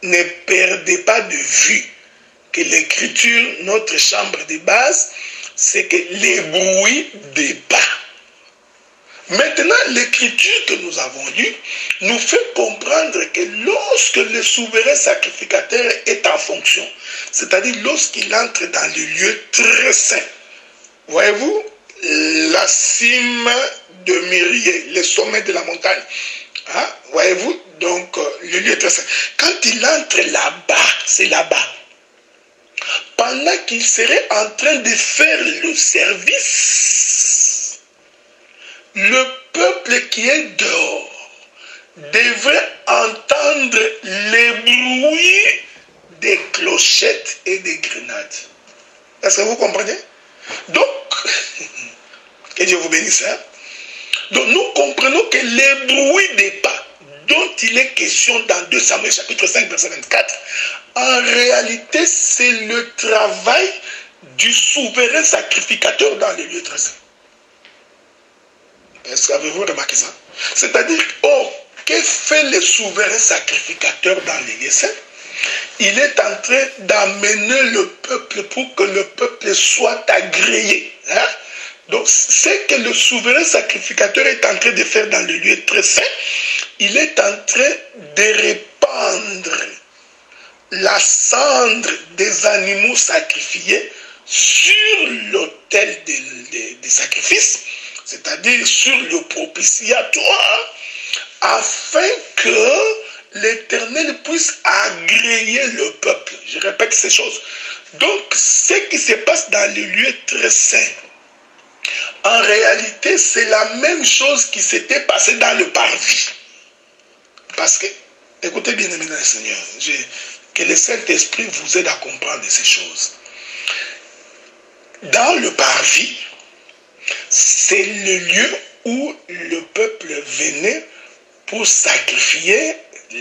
Ne perdez pas de vue que l'écriture, notre chambre de base, c'est que les bruits des pas. Maintenant, l'écriture que nous avons lue nous fait comprendre que lorsque le souverain sacrificateur est en fonction, c'est-à-dire lorsqu'il entre dans le lieu très saint, voyez-vous, la cime de Mérier, le sommet de la montagne, hein, voyez-vous, donc le lieu très saint. Quand il entre là-bas, c'est là-bas, pendant qu'il serait en train de faire le service, le peuple qui est dehors devrait entendre les bruits des clochettes et des grenades. Est-ce que vous comprenez? Donc, que Dieu vous bénisse. Hein? Donc, nous comprenons que les bruits des pas dont il est question dans 2 Samuel chapitre 5, verset 24, en réalité, c'est le travail du souverain sacrificateur dans les lieux très saints. Est-ce que avez-vous remarqué ça? C'est-à-dire, que fait le souverain sacrificateur dans les lieux saints? Il est en train d'amener le peuple pour que le peuple soit agréé. Hein? Donc, ce que le souverain sacrificateur est en train de faire dans le lieu très saint, il est en train de répandre la cendre des animaux sacrifiés sur l'autel des sacrifices, c'est-à-dire sur le propitiatoire, afin que l'Éternel puisse agréer le peuple. Je répète ces choses. Donc, ce qui se passe dans le lieu très saint, en réalité, c'est la même chose qui s'était passée dans le parvis. Parce que, écoutez bien, amis dans le Seigneur, que le Saint-Esprit vous aide à comprendre ces choses. Dans le parvis, c'est le lieu où le peuple venait pour sacrifier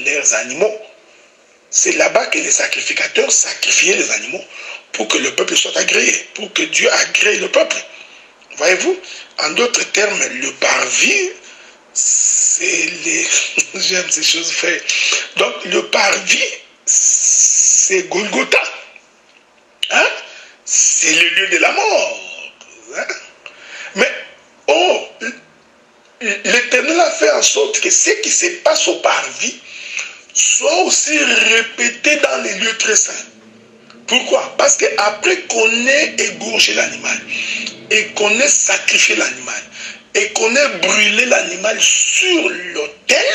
leurs animaux. C'est là-bas que les sacrificateurs sacrifiaient les animaux pour que le peuple soit agréé, pour que Dieu agrée le peuple. Voyez-vous, en d'autres termes, le parvis, c'est les... J'aime ces choses faites. Donc, le parvis, c'est Golgotha. Hein? C'est le lieu de la mort. Hein? Mais, l'Éternel a fait en sorte que ce qui se passe au parvis soit aussi répété dans les lieux très saints. Pourquoi? Parce qu'après qu'on ait égorgé l'animal, et qu'on ait sacrifié l'animal, et qu'on ait brûlé l'animal sur l'autel,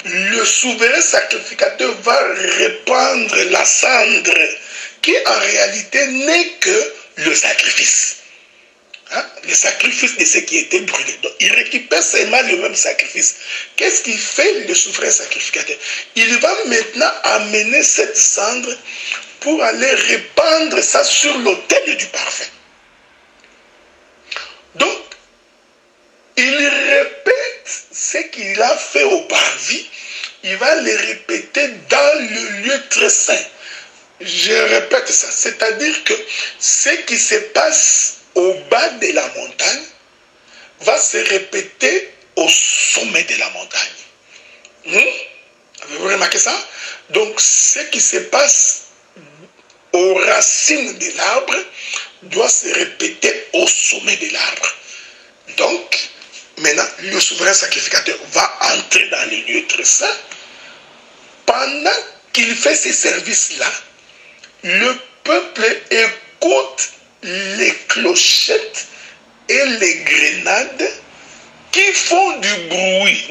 le souverain sacrificateur va répandre la cendre, qui en réalité n'est que le sacrifice. Hein? Le sacrifice de ce qui était brûlé. Donc, il récupère seulement le même sacrifice. Qu'est-ce qu'il fait le souverain sacrificateur? Il va maintenant amener cette cendre pour aller répandre ça sur l'autel du parfum. Donc, ce qu'il a fait au parvis, il va le répéter dans le lieu très saint. Je répète ça, c'est-à-dire que ce qui se passe au bas de la montagne va se répéter au sommet de la montagne. Avez-vous remarqué ça? Donc, ce qui se passe aux racines de l'arbre doit se répéter au sommet de l'arbre. Donc, maintenant, le souverain sacrificateur va entrer dans les lieux très saints. Pendant qu'il fait ces services-là, le peuple écoute les clochettes et les grenades qui font du bruit.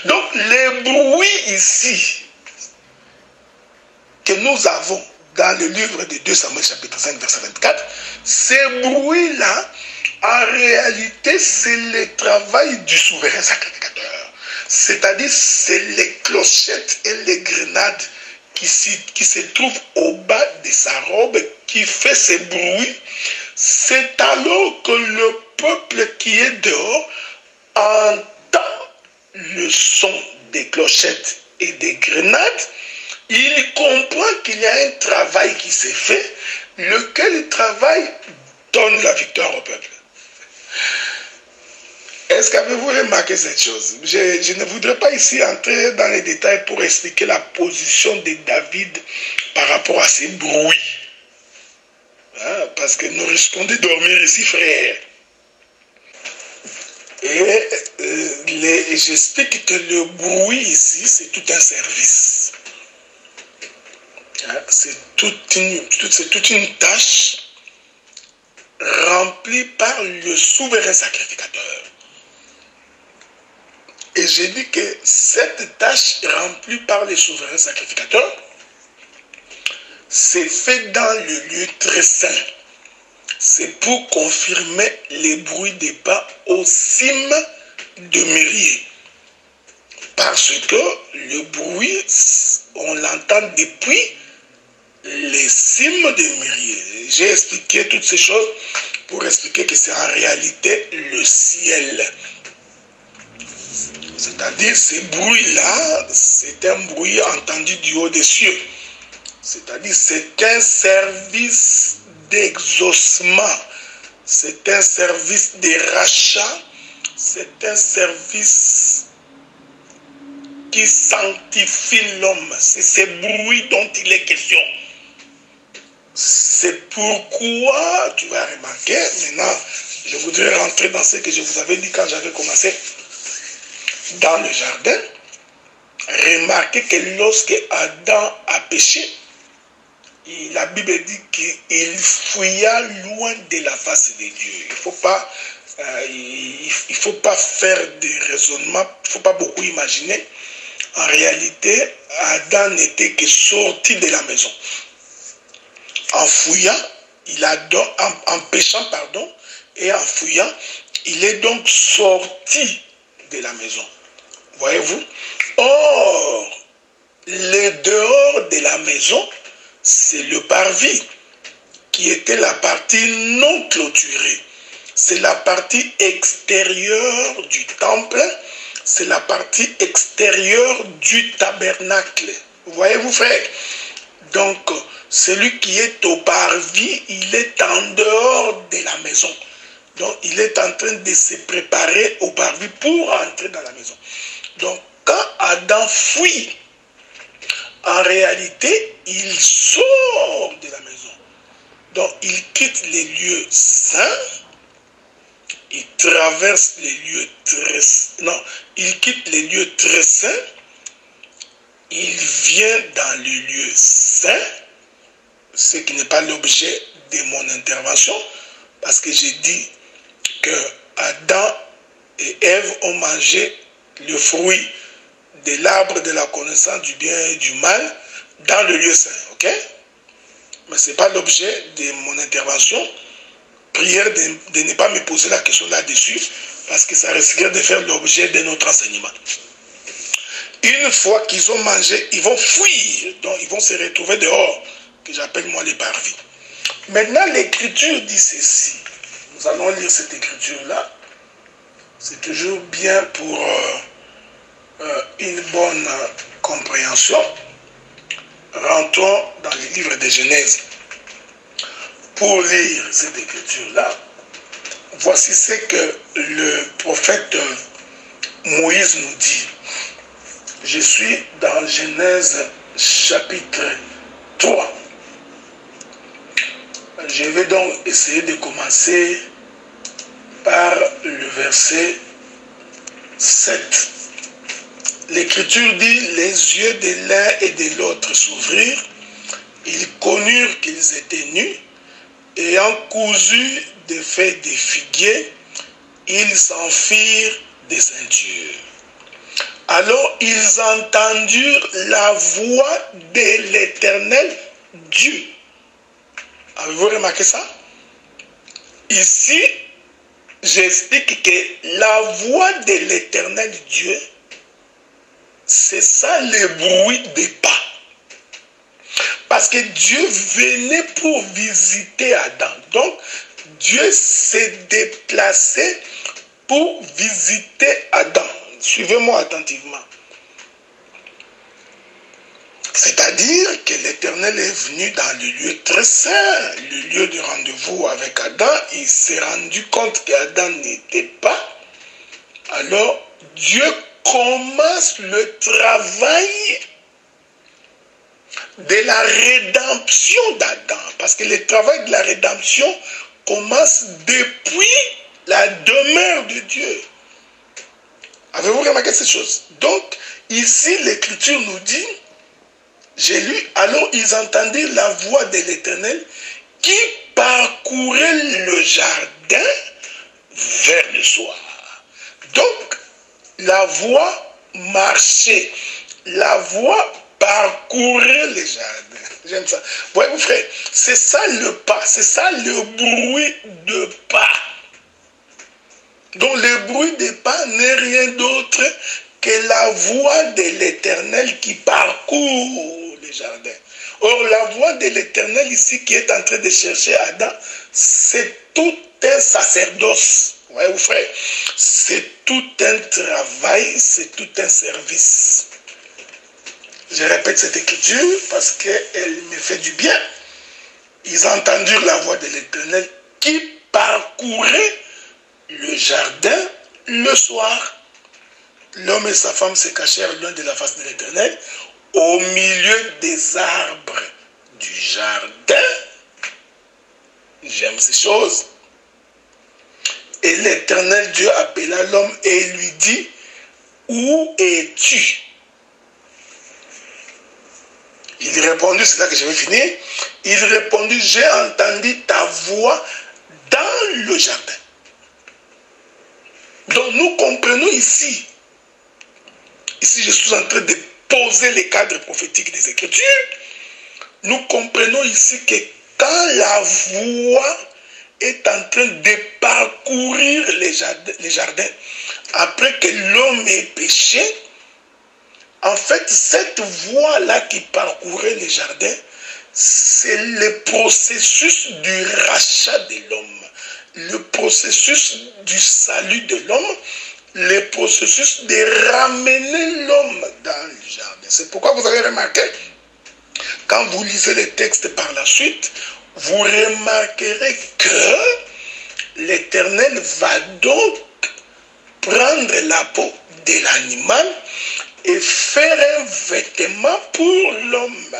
Donc, les bruits ici que nous avons dans le livre de 2 Samuel chapitre 5 verset 24, ces bruits-là, en réalité, c'est le travail du souverain sacrificateur. C'est-à-dire, c'est les clochettes et les grenades qui se trouvent au bas de sa robe, qui fait ces bruits. C'est alors que le peuple qui est dehors entend le son des clochettes et des grenades. Il comprend qu'il y a un travail qui s'est fait, lequel travail donne la victoire au peuple. Est-ce qu'avez-vous remarqué cette chose? Je ne voudrais pas ici entrer dans les détails pour expliquer la position de David par rapport à ces bruits. Parce que nous risquons de dormir ici, frère. Et j'explique que le bruit ici, c'est tout un service. C'est toute une tâche remplie par le souverain sacrificateur. Et j'ai dit que cette tâche remplie par le souverain sacrificateur, c'est fait dans le lieu très saint. C'est pour confirmer les bruits des pas aux cimes de Mérier. Parce que le bruit, on l'entend depuis les cimes de Mérier. J'ai expliqué toutes ces choses pour expliquer que c'est en réalité le ciel. C'est-à-dire, ces bruits-là, c'est un bruit entendu du haut des cieux. C'est-à-dire, c'est un service d'exaucement. C'est un service de rachat. C'est un service qui sanctifie l'homme. C'est ces bruits dont il est question. C'est pourquoi, tu vas remarquer, maintenant, je voudrais rentrer dans ce que je vous avais dit quand j'avais commencé dans le jardin. Remarquez que lorsque Adam a péché, la Bible dit qu'il fouilla loin de la face de Dieu. Il ne faut pas faire des raisonnements, il ne faut pas beaucoup imaginer. En réalité, Adam n'était que sorti de la maison. En fouillant, en péchant, pardon, et en fouillant, il est donc sorti de la maison. Voyez-vous? Or, le dehors de la maison, c'est le parvis, qui était la partie non clôturée. C'est la partie extérieure du temple, c'est la partie extérieure du tabernacle. Voyez-vous, frère? Donc, celui qui est au parvis, il est en dehors de la maison. Donc, il est en train de se préparer au parvis pour entrer dans la maison. Donc, quand Adam fuit, en réalité, il sort de la maison. Donc, il quitte les lieux saints, il traverse les lieux très... Non, il quitte les lieux très saints, il vient dans le lieu saint, ce qui n'est pas l'objet de mon intervention, parce que j'ai dit que Adam et Ève ont mangé le fruit de l'arbre de la connaissance du bien et du mal dans le lieu saint, ok? Mais ce n'est pas l'objet de mon intervention. Prière de ne pas me poser la question là-dessus, parce que ça risquerait de faire l'objet de notre enseignement. Une fois qu'ils ont mangé, ils vont fuir, donc ils vont se retrouver dehors, que j'appelle moi les parvis. Maintenant, l'écriture dit ceci. Nous allons lire cette écriture-là. C'est toujours bien pour une bonne compréhension. Rentrons dans le livre de Genèse. Pour lire cette écriture-là, voici ce que le prophète Moïse nous dit. Je suis dans Genèse chapitre 3. Je vais donc essayer de commencer par le verset 7. L'Écriture dit, les yeux de l'un et de l'autre s'ouvrirent, ils connurent qu'ils étaient nus, ayant cousu des feuilles de figuier, ils s'enfirent des ceintures. Alors ils entendirent la voix de l'Éternel Dieu. Avez-vous remarqué ça? Ici, j'explique que la voix de l'Éternel Dieu, c'est ça le bruit des pas. Parce que Dieu venait pour visiter Adam. Donc, Dieu s'est déplacé pour visiter Adam. Suivez-moi attentivement. C'est-à-dire que l'Éternel est venu dans le lieu très saint, le lieu de rendez-vous avec Adam. Il s'est rendu compte qu'Adam n'était pas. Alors, Dieu commence le travail de la rédemption d'Adam. Parce que le travail de la rédemption commence depuis la demeure de Dieu. Avez-vous remarqué ces choses? Donc, ici, l'Écriture nous dit, j'ai lu, alors ils entendirent la voix de l'Éternel qui parcourait le jardin vers le soir. Donc, la voix marchait, la voix parcourait le jardin. J'aime ça. Voyez-vous, frère, c'est ça le pas, c'est ça le bruit de pas. Donc, le bruit de pas n'est rien d'autre que la voix de l'Éternel qui parcourt le jardin. Or, la voix de l'Éternel ici qui est en train de chercher Adam, c'est tout un sacerdoce. Voyez-vous, frère, c'est tout un travail, c'est tout un service. Je répète cette écriture parce qu'elle me fait du bien. Ils entendirent la voix de l'Éternel qui parcourait le jardin le soir. L'homme et sa femme se cachèrent loin de la face de l'Éternel, au milieu des arbres du jardin. J'aime ces choses. Et l'Éternel Dieu appela l'homme et lui dit, où es-tu? Il répondit, c'est là que je vais finir, il répondit, j'ai entendu ta voix dans le jardin. Donc nous comprenons ici, je suis en train de poser les cadres prophétiques des Écritures, nous comprenons ici que quand la voix est en train de parcourir les jardins, après que l'homme ait péché, en fait, cette voie-là qui parcourait les jardins, c'est le processus du rachat de l'homme, le processus du salut de l'homme, le processus de ramener l'homme dans le jardin. C'est pourquoi vous avez remarqué, quand vous lisez les textes par la suite, vous remarquerez que l'Éternel va donc prendre la peau de l'animal et faire un vêtement pour l'homme.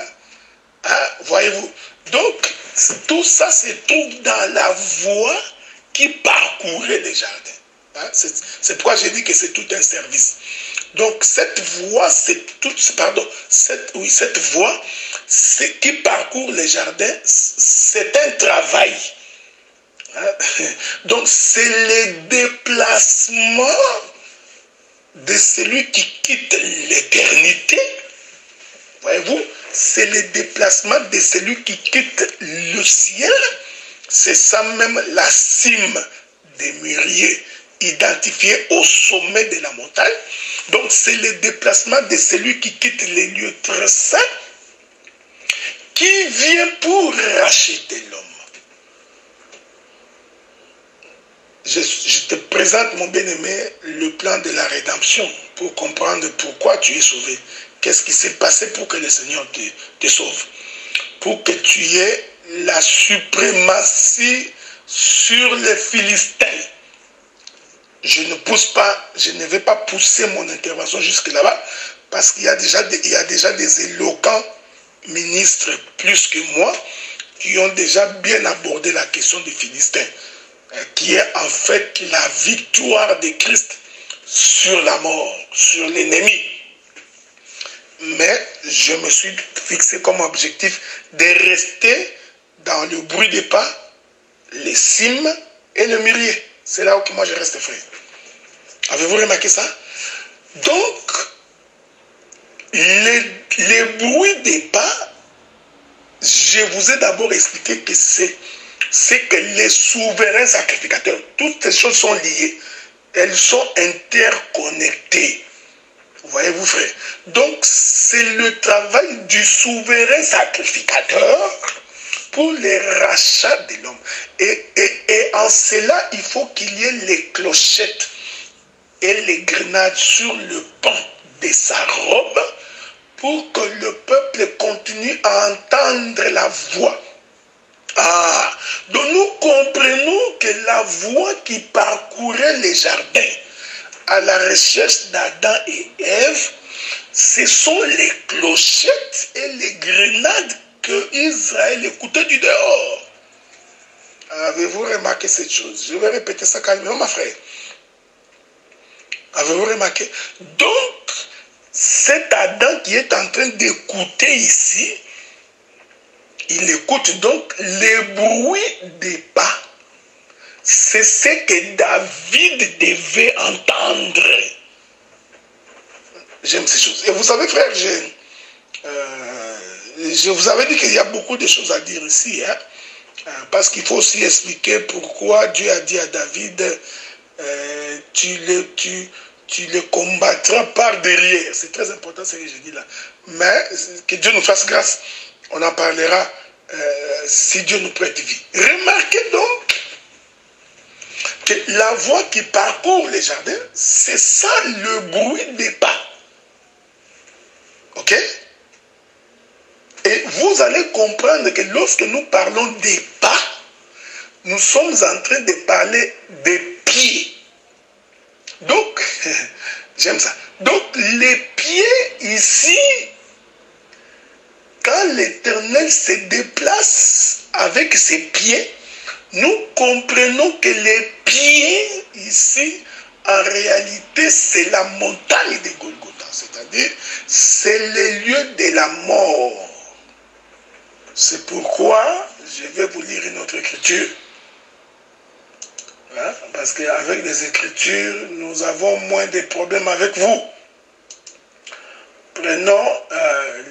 Hein, voyez-vous? Donc, tout ça se trouve dans la voie qui parcourait les jardins. Hein, c'est pourquoi j'ai dit que c'est tout un service. Donc, cette voie, cette voie qui parcourt les jardins, c'est un travail. Hein? Donc, c'est le déplacement de celui qui quitte l'éternité. Voyez-vous, c'est le déplacement de celui qui quitte le ciel. C'est ça même la cime des mûriers, identifiée au sommet de la montagne. Donc c'est le déplacement de celui qui quitte les lieux très saints, qui vient pour racheter l'homme. je te présente, mon bien-aimé, le plan de la rédemption pour comprendre pourquoi tu es sauvé. Qu'est-ce qui s'est passé pour que le Seigneur te sauve? Pour que tu aies la suprématie sur les Philistins. Je ne vais pas pousser mon intervention jusque là-bas, parce qu'il y a déjà des éloquents ministres plus que moi qui ont déjà bien abordé la question des Philistins, qui est en fait la victoire de Christ sur la mort, sur l'ennemi. Mais je me suis fixé comme objectif de rester dans le bruit des pas, les cimes et le mûrier. C'est là où moi je reste, frère. Avez-vous remarqué ça? Donc, les bruits des pas, je vous ai d'abord expliqué que c'est que les souverains sacrificateurs, toutes ces choses sont liées, elles sont interconnectées. Voyez-vous, frère? Donc, c'est le travail du souverain sacrificateur pour les rachats de l'homme. Et en cela, il faut qu'il y ait les clochettes et les grenades sur le pan de sa robe pour que le peuple continue à entendre la voix. Ah, donc nous comprenons que la voix qui parcourait les jardins à la recherche d'Adam et Ève, ce sont les clochettes et les grenades que Israël écoutait du dehors. Avez-vous remarqué cette chose? Je vais répéter ça calmement, ma frère. Avez-vous remarqué? Donc, cet Adam qui est en train d'écouter ici, il écoute donc les bruits des pas. C'est ce que David devait entendre. J'aime ces choses. Et vous savez, frère, je vous avais dit qu'il y a beaucoup de choses à dire ici. Hein? Parce qu'il faut aussi expliquer pourquoi Dieu a dit à David, tu le combattras par derrière. C'est très important ce que je dis là. Mais que Dieu nous fasse grâce. On en parlera si Dieu nous prête vie. Remarquez donc que la voix qui parcourt les jardins, c'est ça le bruit des pas. Ok? Et vous allez comprendre que lorsque nous parlons des pas, nous sommes en train de parler des pieds. Donc, j'aime ça. Donc, les pieds ici, quand l'Éternel se déplace avec ses pieds, nous comprenons que les pieds ici, en réalité, c'est la montagne de Golgotha. C'est-à-dire, c'est le lieu de la mort. C'est pourquoi je vais vous lire une autre écriture. Hein? Parce qu'avec les écritures, nous avons moins de problèmes avec vous. Prenons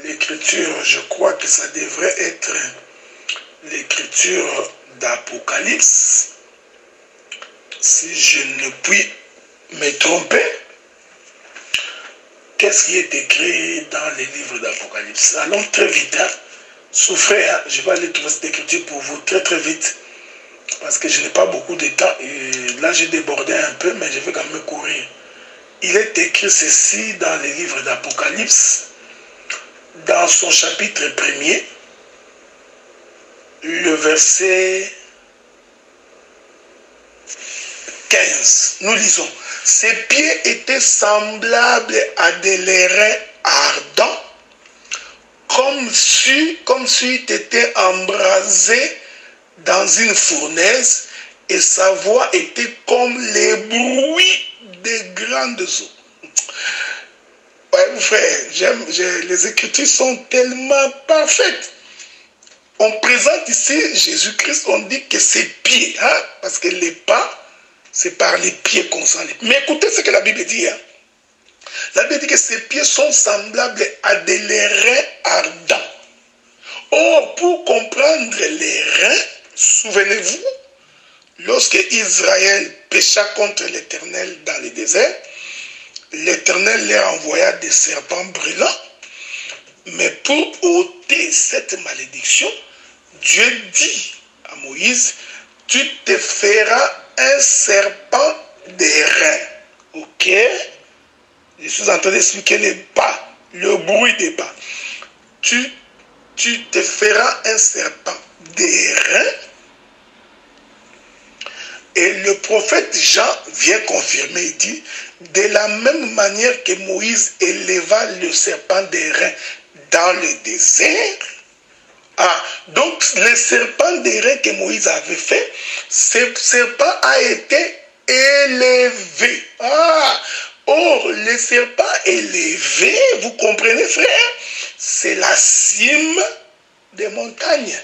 l'écriture, je crois que ça devrait être l'écriture d'Apocalypse. Si je ne puis me tromper, qu'est-ce qui est écrit dans les livres d'Apocalypse? Allons très vite. Hein? Souffrez, hein? Je vais aller trouver cette écriture pour vous très très vite. Parce que je n'ai pas beaucoup de temps. Et là, j'ai débordé un peu, mais je vais quand même courir. Il est écrit ceci dans les livres d'Apocalypse, dans son chapitre 1er, le verset 15. Nous lisons. Ses pieds étaient semblables à des lérins ardents, comme s'il était embrasé dans une fournaise, et sa voix était comme les bruits des grandes eaux. Ouais, frère, les Écritures sont tellement parfaites. On présente ici Jésus-Christ, on dit que ses pieds, hein, parce que les pas, c'est par les pieds qu'on sent. Mais écoutez ce que la Bible dit. Hein. La Bible dit que ses pieds sont semblables à des reins ardents. Or, pour comprendre les reins, souvenez-vous, lorsque Israël pécha contre l'Éternel dans le désert, l'Éternel leur envoya des serpents brûlants. Mais pour ôter cette malédiction, Dieu dit à Moïse, tu te feras un serpent d'airain. Ok? Je suis en train d'expliquer les pas, le bruit des pas. Tu te feras un serpent d'airain. Et le prophète Jean vient confirmer, il dit, de la même manière que Moïse éleva le serpent d'airain dans le désert. Ah, donc le serpent d'airain que Moïse avait fait, ce serpent a été élevé. Ah, or, le serpent élevé, vous comprenez frère, c'est la cime des montagnes.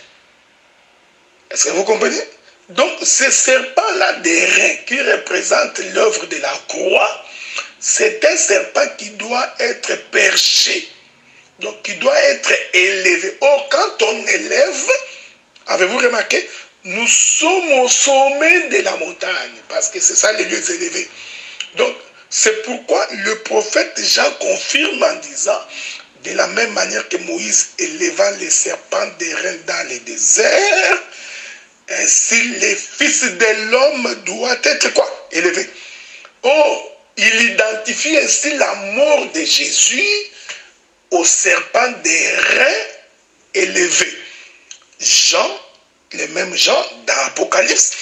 Est-ce que vous comprenez? Donc, ce serpent-là d'airain qui représente l'œuvre de la croix, c'est un serpent qui doit être perché. Donc, qui doit être élevé. Or, quand on élève, avez-vous remarqué, nous sommes au sommet de la montagne, parce que c'est ça les lieux élevés. Donc, c'est pourquoi le prophète Jean confirme en disant, de la même manière que Moïse élevant les serpents d'airain dans les déserts, ainsi les fils de l'homme doivent être quoi? Élevés. Oh, il identifie ainsi la mort de Jésus au serpent d'airain élevé. Jean, le même Jean, dans l'Apocalypse,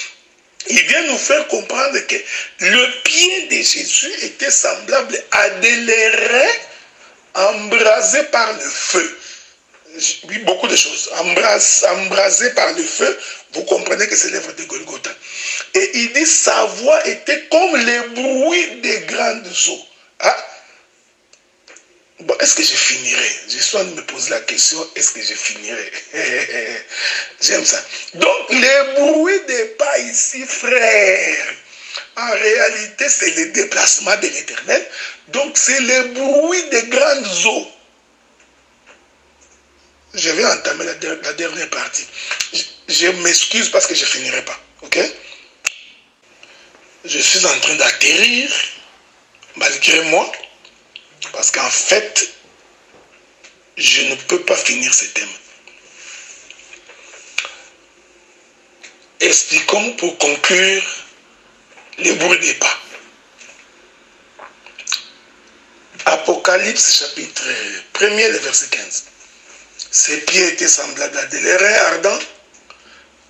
il vient nous faire comprendre que le pied de Jésus était semblable à de l'airain embrasé par le feu. Oui, beaucoup de choses. Embrasé par le feu, vous comprenez que c'est l'œuvre de Golgotha. Et il dit, sa voix était comme le bruit des grandes eaux. Ah? Bon, est-ce que je finirai? Je suis en train de me poser la question, est-ce que je finirai? J'aime ça. Donc, le bruit des pas ici, frère, en réalité, c'est le déplacement de l'Éternel. Donc, c'est le bruit des grandes eaux. Je vais entamer la dernière partie. Je m'excuse parce que je ne finirai pas. Ok? Je suis en train d'atterrir, malgré moi, parce qu'en fait, je ne peux pas finir ce thème. Expliquons pour conclure les bruits des pas. Apocalypse chapitre 1er, le verset 15. Ses pieds étaient semblables à de l'airain ardent,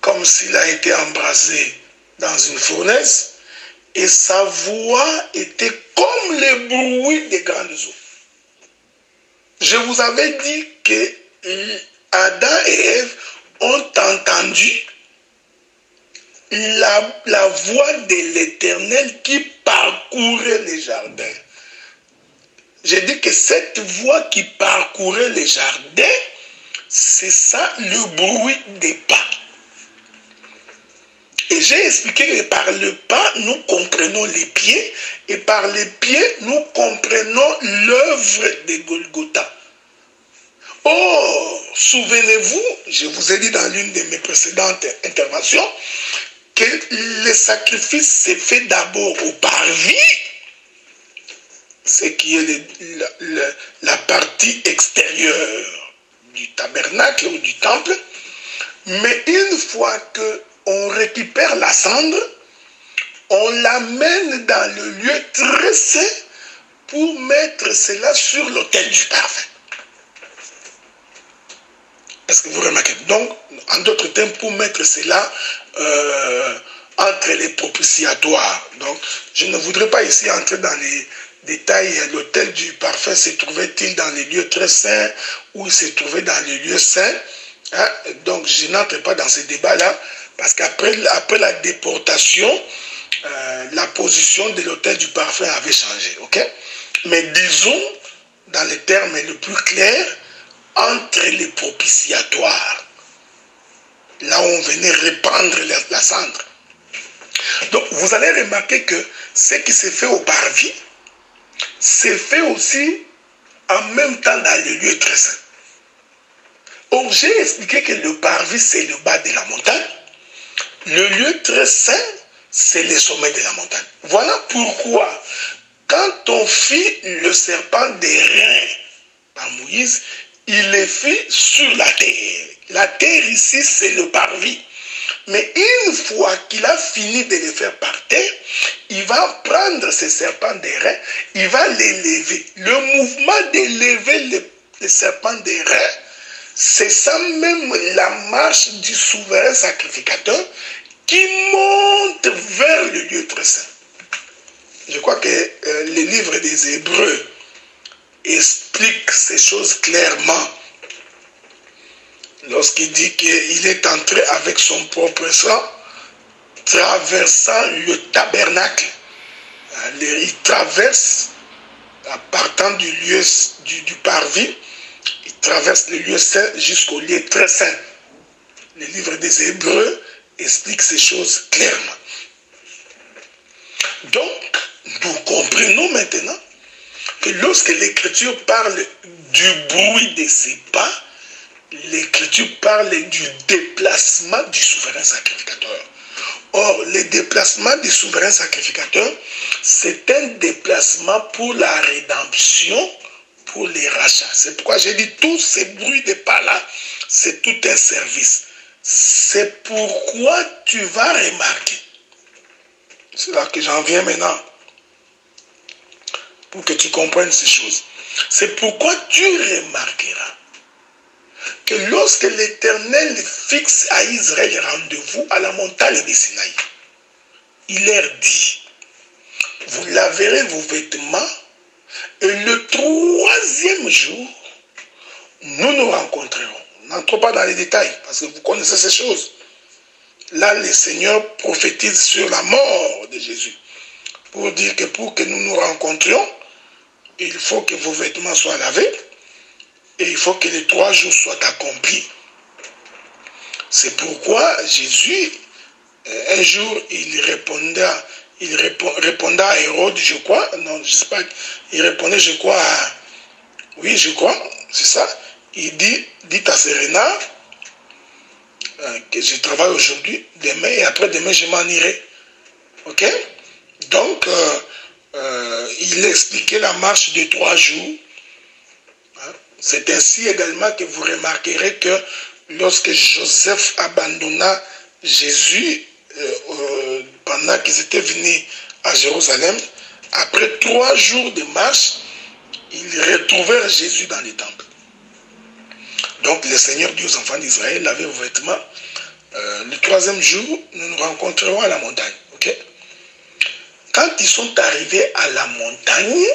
comme s'il a été embrasé dans une fournaise, et sa voix était comme le bruit des grandes eaux. Je vous avais dit que Adam et Ève ont entendu la voix de l'Éternel qui parcourait les jardins. J'ai dit que cette voix qui parcourait les jardins, c'est ça le bruit des pas. Et j'ai expliqué que par le pas, nous comprenons les pieds, et par les pieds, nous comprenons l'œuvre de Golgotha. Oh, souvenez-vous, je vous ai dit dans l'une de mes précédentes interventions, que le sacrifice s'est fait d'abord au parvis, ce qui est la partie extérieure du tabernacle ou du temple, mais une fois qu'on récupère la cendre, on l'amène dans le lieu très saint pour mettre cela sur l'autel du parfum. Est-ce que vous remarquez? Donc, en d'autres termes, pour mettre cela entre les propitiatoires. Donc, je ne voudrais pas ici entrer dans les détails. L'autel du parfum se trouvait-il dans les lieux très saints ou il se trouvait dans les lieux saints? Hein? Donc, je n'entre pas dans ces débats-là parce qu'après la déportation, la position de l'autel du parfum avait changé. Okay? Mais disons, dans les termes les plus clairs, entre les propitiatoires, là où on venait répandre la cendre. Donc, vous allez remarquer que ce qui s'est fait au parvis, c'est fait aussi en même temps dans le lieu très saint. Donc, j'ai expliqué que le parvis, c'est le bas de la montagne. Le lieu très saint, c'est le sommet de la montagne. Voilà pourquoi, quand on fit le serpent d'airain par Moïse, il les fit sur la terre. La terre ici, c'est le parvis. Mais une fois qu'il a fini de les faire par terre, il va prendre ces serpents d'airain, il va les lever. Le mouvement d'élever les serpents d'airain, c'est ça même la marche du souverain sacrificateur qui monte vers le lieu très saint. Je crois que le livre des Hébreux explique ces choses clairement. Lorsqu'il dit qu'il est entré avec son propre sang, traversant le tabernacle. Il traverse, en partant du lieu du parvis, il traverse le lieu saint jusqu'au lieu très saint. Le livre des Hébreux explique ces choses clairement. Donc, nous comprenons maintenant que lorsque l'Écriture parle du bruit de ses pas, l'Écriture parle du déplacement du souverain sacrificateur. Or, le déplacement du souverain sacrificateur, c'est un déplacement pour la rédemption, pour les rachats. C'est pourquoi j'ai dit tous ces bruits de pas-là, c'est tout un service. C'est pourquoi tu vas remarquer. C'est là que j'en viens maintenant. Pour que tu comprennes ces choses. C'est pourquoi tu remarqueras que lorsque l'Éternel fixe à Israël rendez-vous à la montagne de Sinaï, il leur dit, vous laverez vos vêtements et le troisième jour, nous nous rencontrerons. N'entrons pas dans les détails parce que vous connaissez ces choses. Là, le Seigneur prophétise sur la mort de Jésus pour dire que pour que nous nous rencontrions, il faut que vos vêtements soient lavés et il faut que les 3 jours soient accomplis. C'est pourquoi Jésus, un jour, il répondait à Hérode, je crois, non, je ne sais pas, il répondait, je crois, oui, je crois, c'est ça. Il dit à Serena que je travaille aujourd'hui, demain, et après-demain, je m'en irai. Ok? Donc, il expliquait la marche de 3 jours. C'est ainsi également que vous remarquerez que lorsque Joseph abandonna Jésus, pendant qu'ils étaient venus à Jérusalem, après 3 jours de marche, ils retrouvèrent Jésus dans les temples. Donc le Seigneur dit aux enfants d'Israël, lavez vos vêtements. Le 3e jour, nous nous rencontrerons à la montagne. Okay? Quand ils sont arrivés à la montagne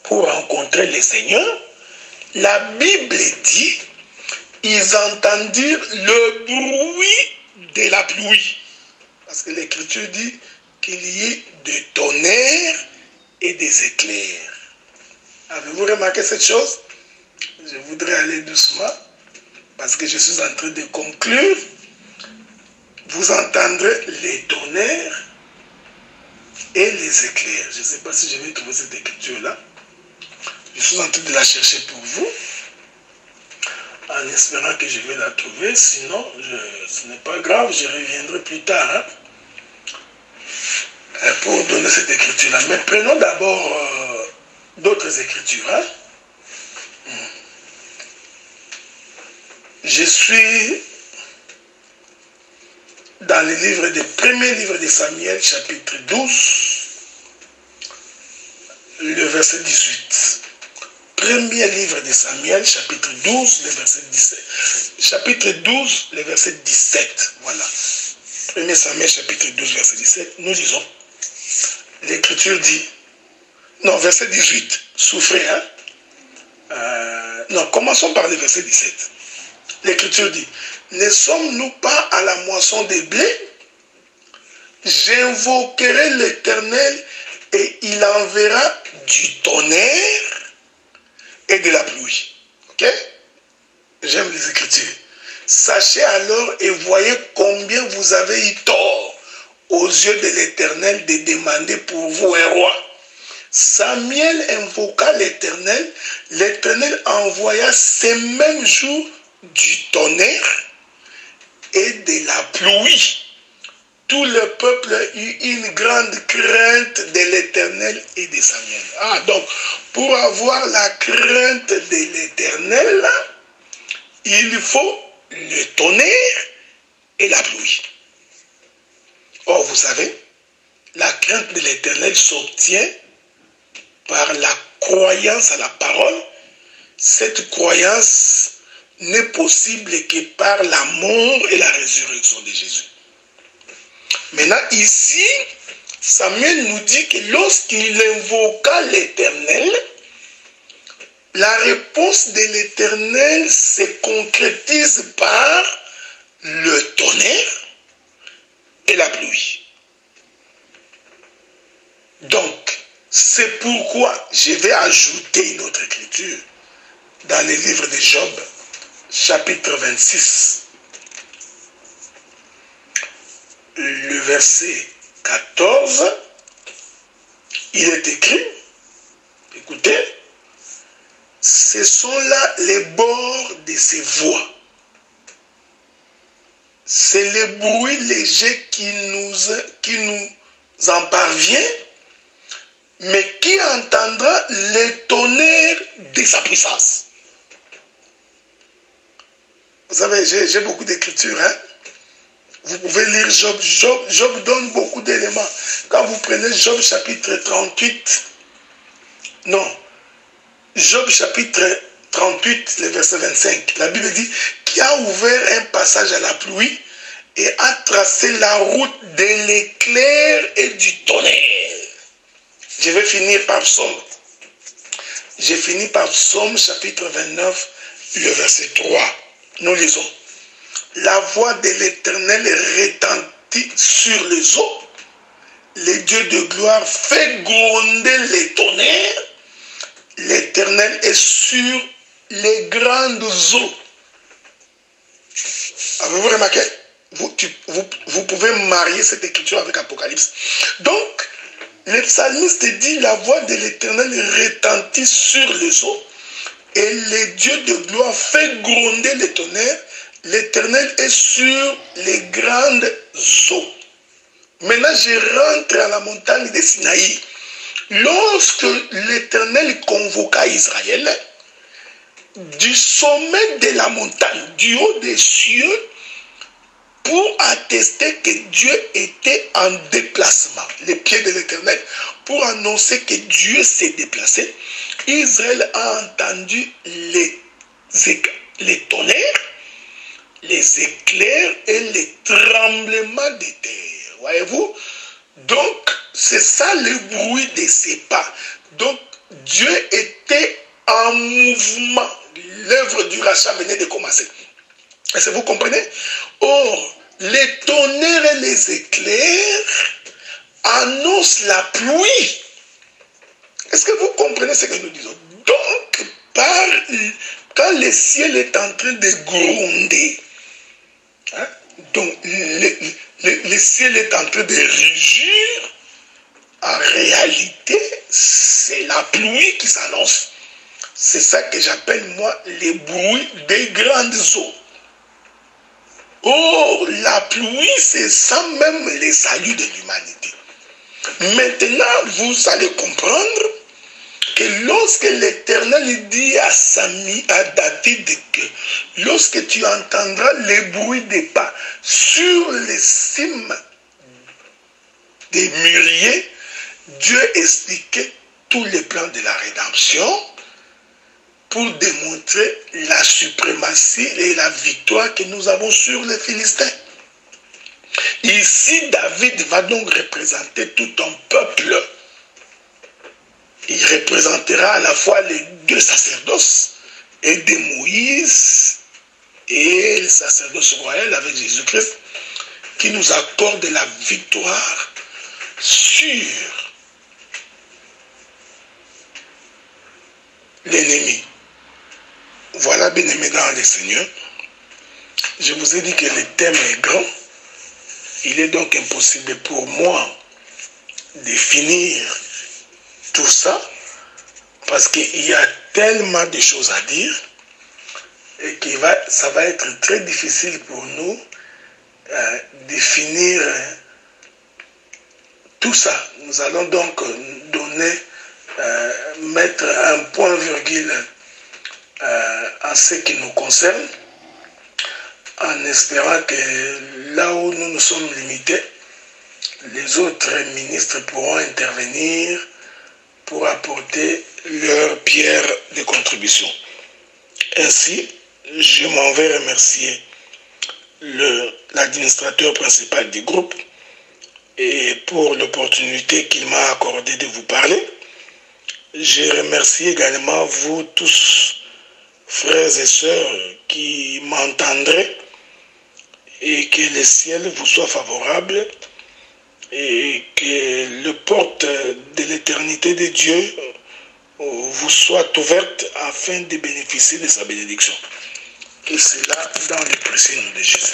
pour rencontrer le Seigneur, la Bible dit, ils entendirent le bruit de la pluie. Parce que l'Écriture dit qu'il y ait des tonnerres et des éclairs. Avez-vous remarqué cette chose? Je voudrais aller doucement parce que je suis en train de conclure. Vous entendrez les tonnerres et les éclairs. Je ne sais pas si je vais trouver cette écriture-là. Je suis en train de la chercher pour vous, en espérant que je vais la trouver. Sinon, ce n'est pas grave, je reviendrai plus tard pour donner cette écriture-là. Mais prenons d'abord d'autres écritures. Je suis dans le premier livre de Samuel, chapitre 12, le verset 18. Premier livre de Samuel, chapitre 12, le verset 17. Chapitre 12, le verset 17. Voilà. Premier Samuel, chapitre 12, verset 17. Nous lisons. L'Écriture dit, non, verset 18. Souffrez, non, commençons par le verset 17. L'Écriture dit, ne sommes-nous pas à la moisson des blés? J'invoquerai l'Éternel et il enverra du tonnerre et de la pluie. Ok? J'aime les Écritures. Sachez alors et voyez combien vous avez eu tort aux yeux de l'Éternel de demander pour vous un roi. Samuel invoqua l'Éternel. L'Éternel envoya ces mêmes jours du tonnerre et de la pluie. Tout le peuple eut une grande crainte de l'Éternel et de Samuel. Ah, donc, pour avoir la crainte de l'Éternel, il faut le tonnerre et la pluie. Or, vous savez, la crainte de l'Éternel s'obtient par la croyance à la parole. Cette croyance n'est possible que par la mort et la résurrection de Jésus. Maintenant, ici, Samuel nous dit que lorsqu'il invoqua l'Éternel, la réponse de l'Éternel se concrétise par le tonnerre et la pluie. Donc, c'est pourquoi je vais ajouter une autre écriture dans le livre de Job, chapitre 26, le verset 14, il est écrit, écoutez, ce sont là les bords de ces voies. C'est le bruit léger qui nous en parvient, mais qui entendra le tonnerre de sa puissance. Vous savez, j'ai beaucoup d'écritures, hein? Vous pouvez lire Job. Job donne beaucoup d'éléments. Quand vous prenez Job chapitre 38, non, Job chapitre 38, le verset 25, la Bible dit, qui a ouvert un passage à la pluie et a tracé la route de l'éclair et du tonnerre. Je vais finir par Psaume. J'ai fini par Psaume chapitre 29, le verset 3. Nous lisons. La voix de l'Éternel retentit sur les eaux. Le Dieu de gloire fait gronder les tonnerres. L'Éternel est sur les grandes eaux. Avez-vous remarqué? Vous pouvez marier cette écriture avec Apocalypse. Donc, le psalmiste dit, la voix de l'Éternel retentit sur les eaux. Et le Dieu de gloire fait gronder les tonnerres. L'Éternel est sur les grandes eaux. Maintenant, je rentre à la montagne de Sinaï. Lorsque l'Éternel convoqua Israël, du sommet de la montagne, du haut des cieux, pour attester que Dieu était en déplacement, les pieds de l'Éternel, pour annoncer que Dieu s'est déplacé, Israël a entendu les tonnerres, les éclairs et les tremblements de terre. Voyez-vous? Donc, c'est ça le bruit de ses pas. Donc, Dieu était en mouvement. L'œuvre du rachat venait de commencer. Est-ce que vous comprenez? Or, les tonnerres et les éclairs annoncent la pluie. Est-ce que vous comprenez ce que nous disons? Donc, quand le ciel est en train de gronder, hein, donc le ciel est en train de rugir, en réalité, c'est la pluie qui s'annonce. C'est ça que j'appelle, moi, les bruits des grandes eaux. Oh, la pluie, c'est ça même les saluts de l'humanité. Maintenant, vous allez comprendre que lorsque l'Éternel dit à David que lorsque tu entendras les bruits des pas sur les cimes des mûriers, Dieu expliquait tous les plans de la rédemption pour démontrer la suprématie et la victoire que nous avons sur les Philistins. Ici, David va donc représenter tout un peuple. Il représentera à la fois les deux sacerdoces, et de Moïse et le sacerdoce royal avec Jésus-Christ, qui nous accorde la victoire sur l'ennemi. Voilà, bien-aimés dans le Seigneur, je vous ai dit que le thème est grand. Il est donc impossible pour moi de finir tout ça, parce qu'il y a tellement de choses à dire, et que ça va être très difficile pour nous de finir tout ça. Nous allons donc mettre un point-virgule en ce qui nous concerne, en espérant que là où nous sommes limités, les autres ministres pourront intervenir pour apporter leur pierre de contribution. Ainsi, je m'en vais remercier l'administrateur principal du groupe et pour l'opportunité qu'il m'a accordé de vous parler. Je remercie également vous tous, frères et sœurs, qui m'entendraient, et que le ciel vous soit favorable et que le porte de l'éternité de Dieu vous soit ouverte afin de bénéficier de sa bénédiction. Et c'est là dans le précieux nom de Jésus.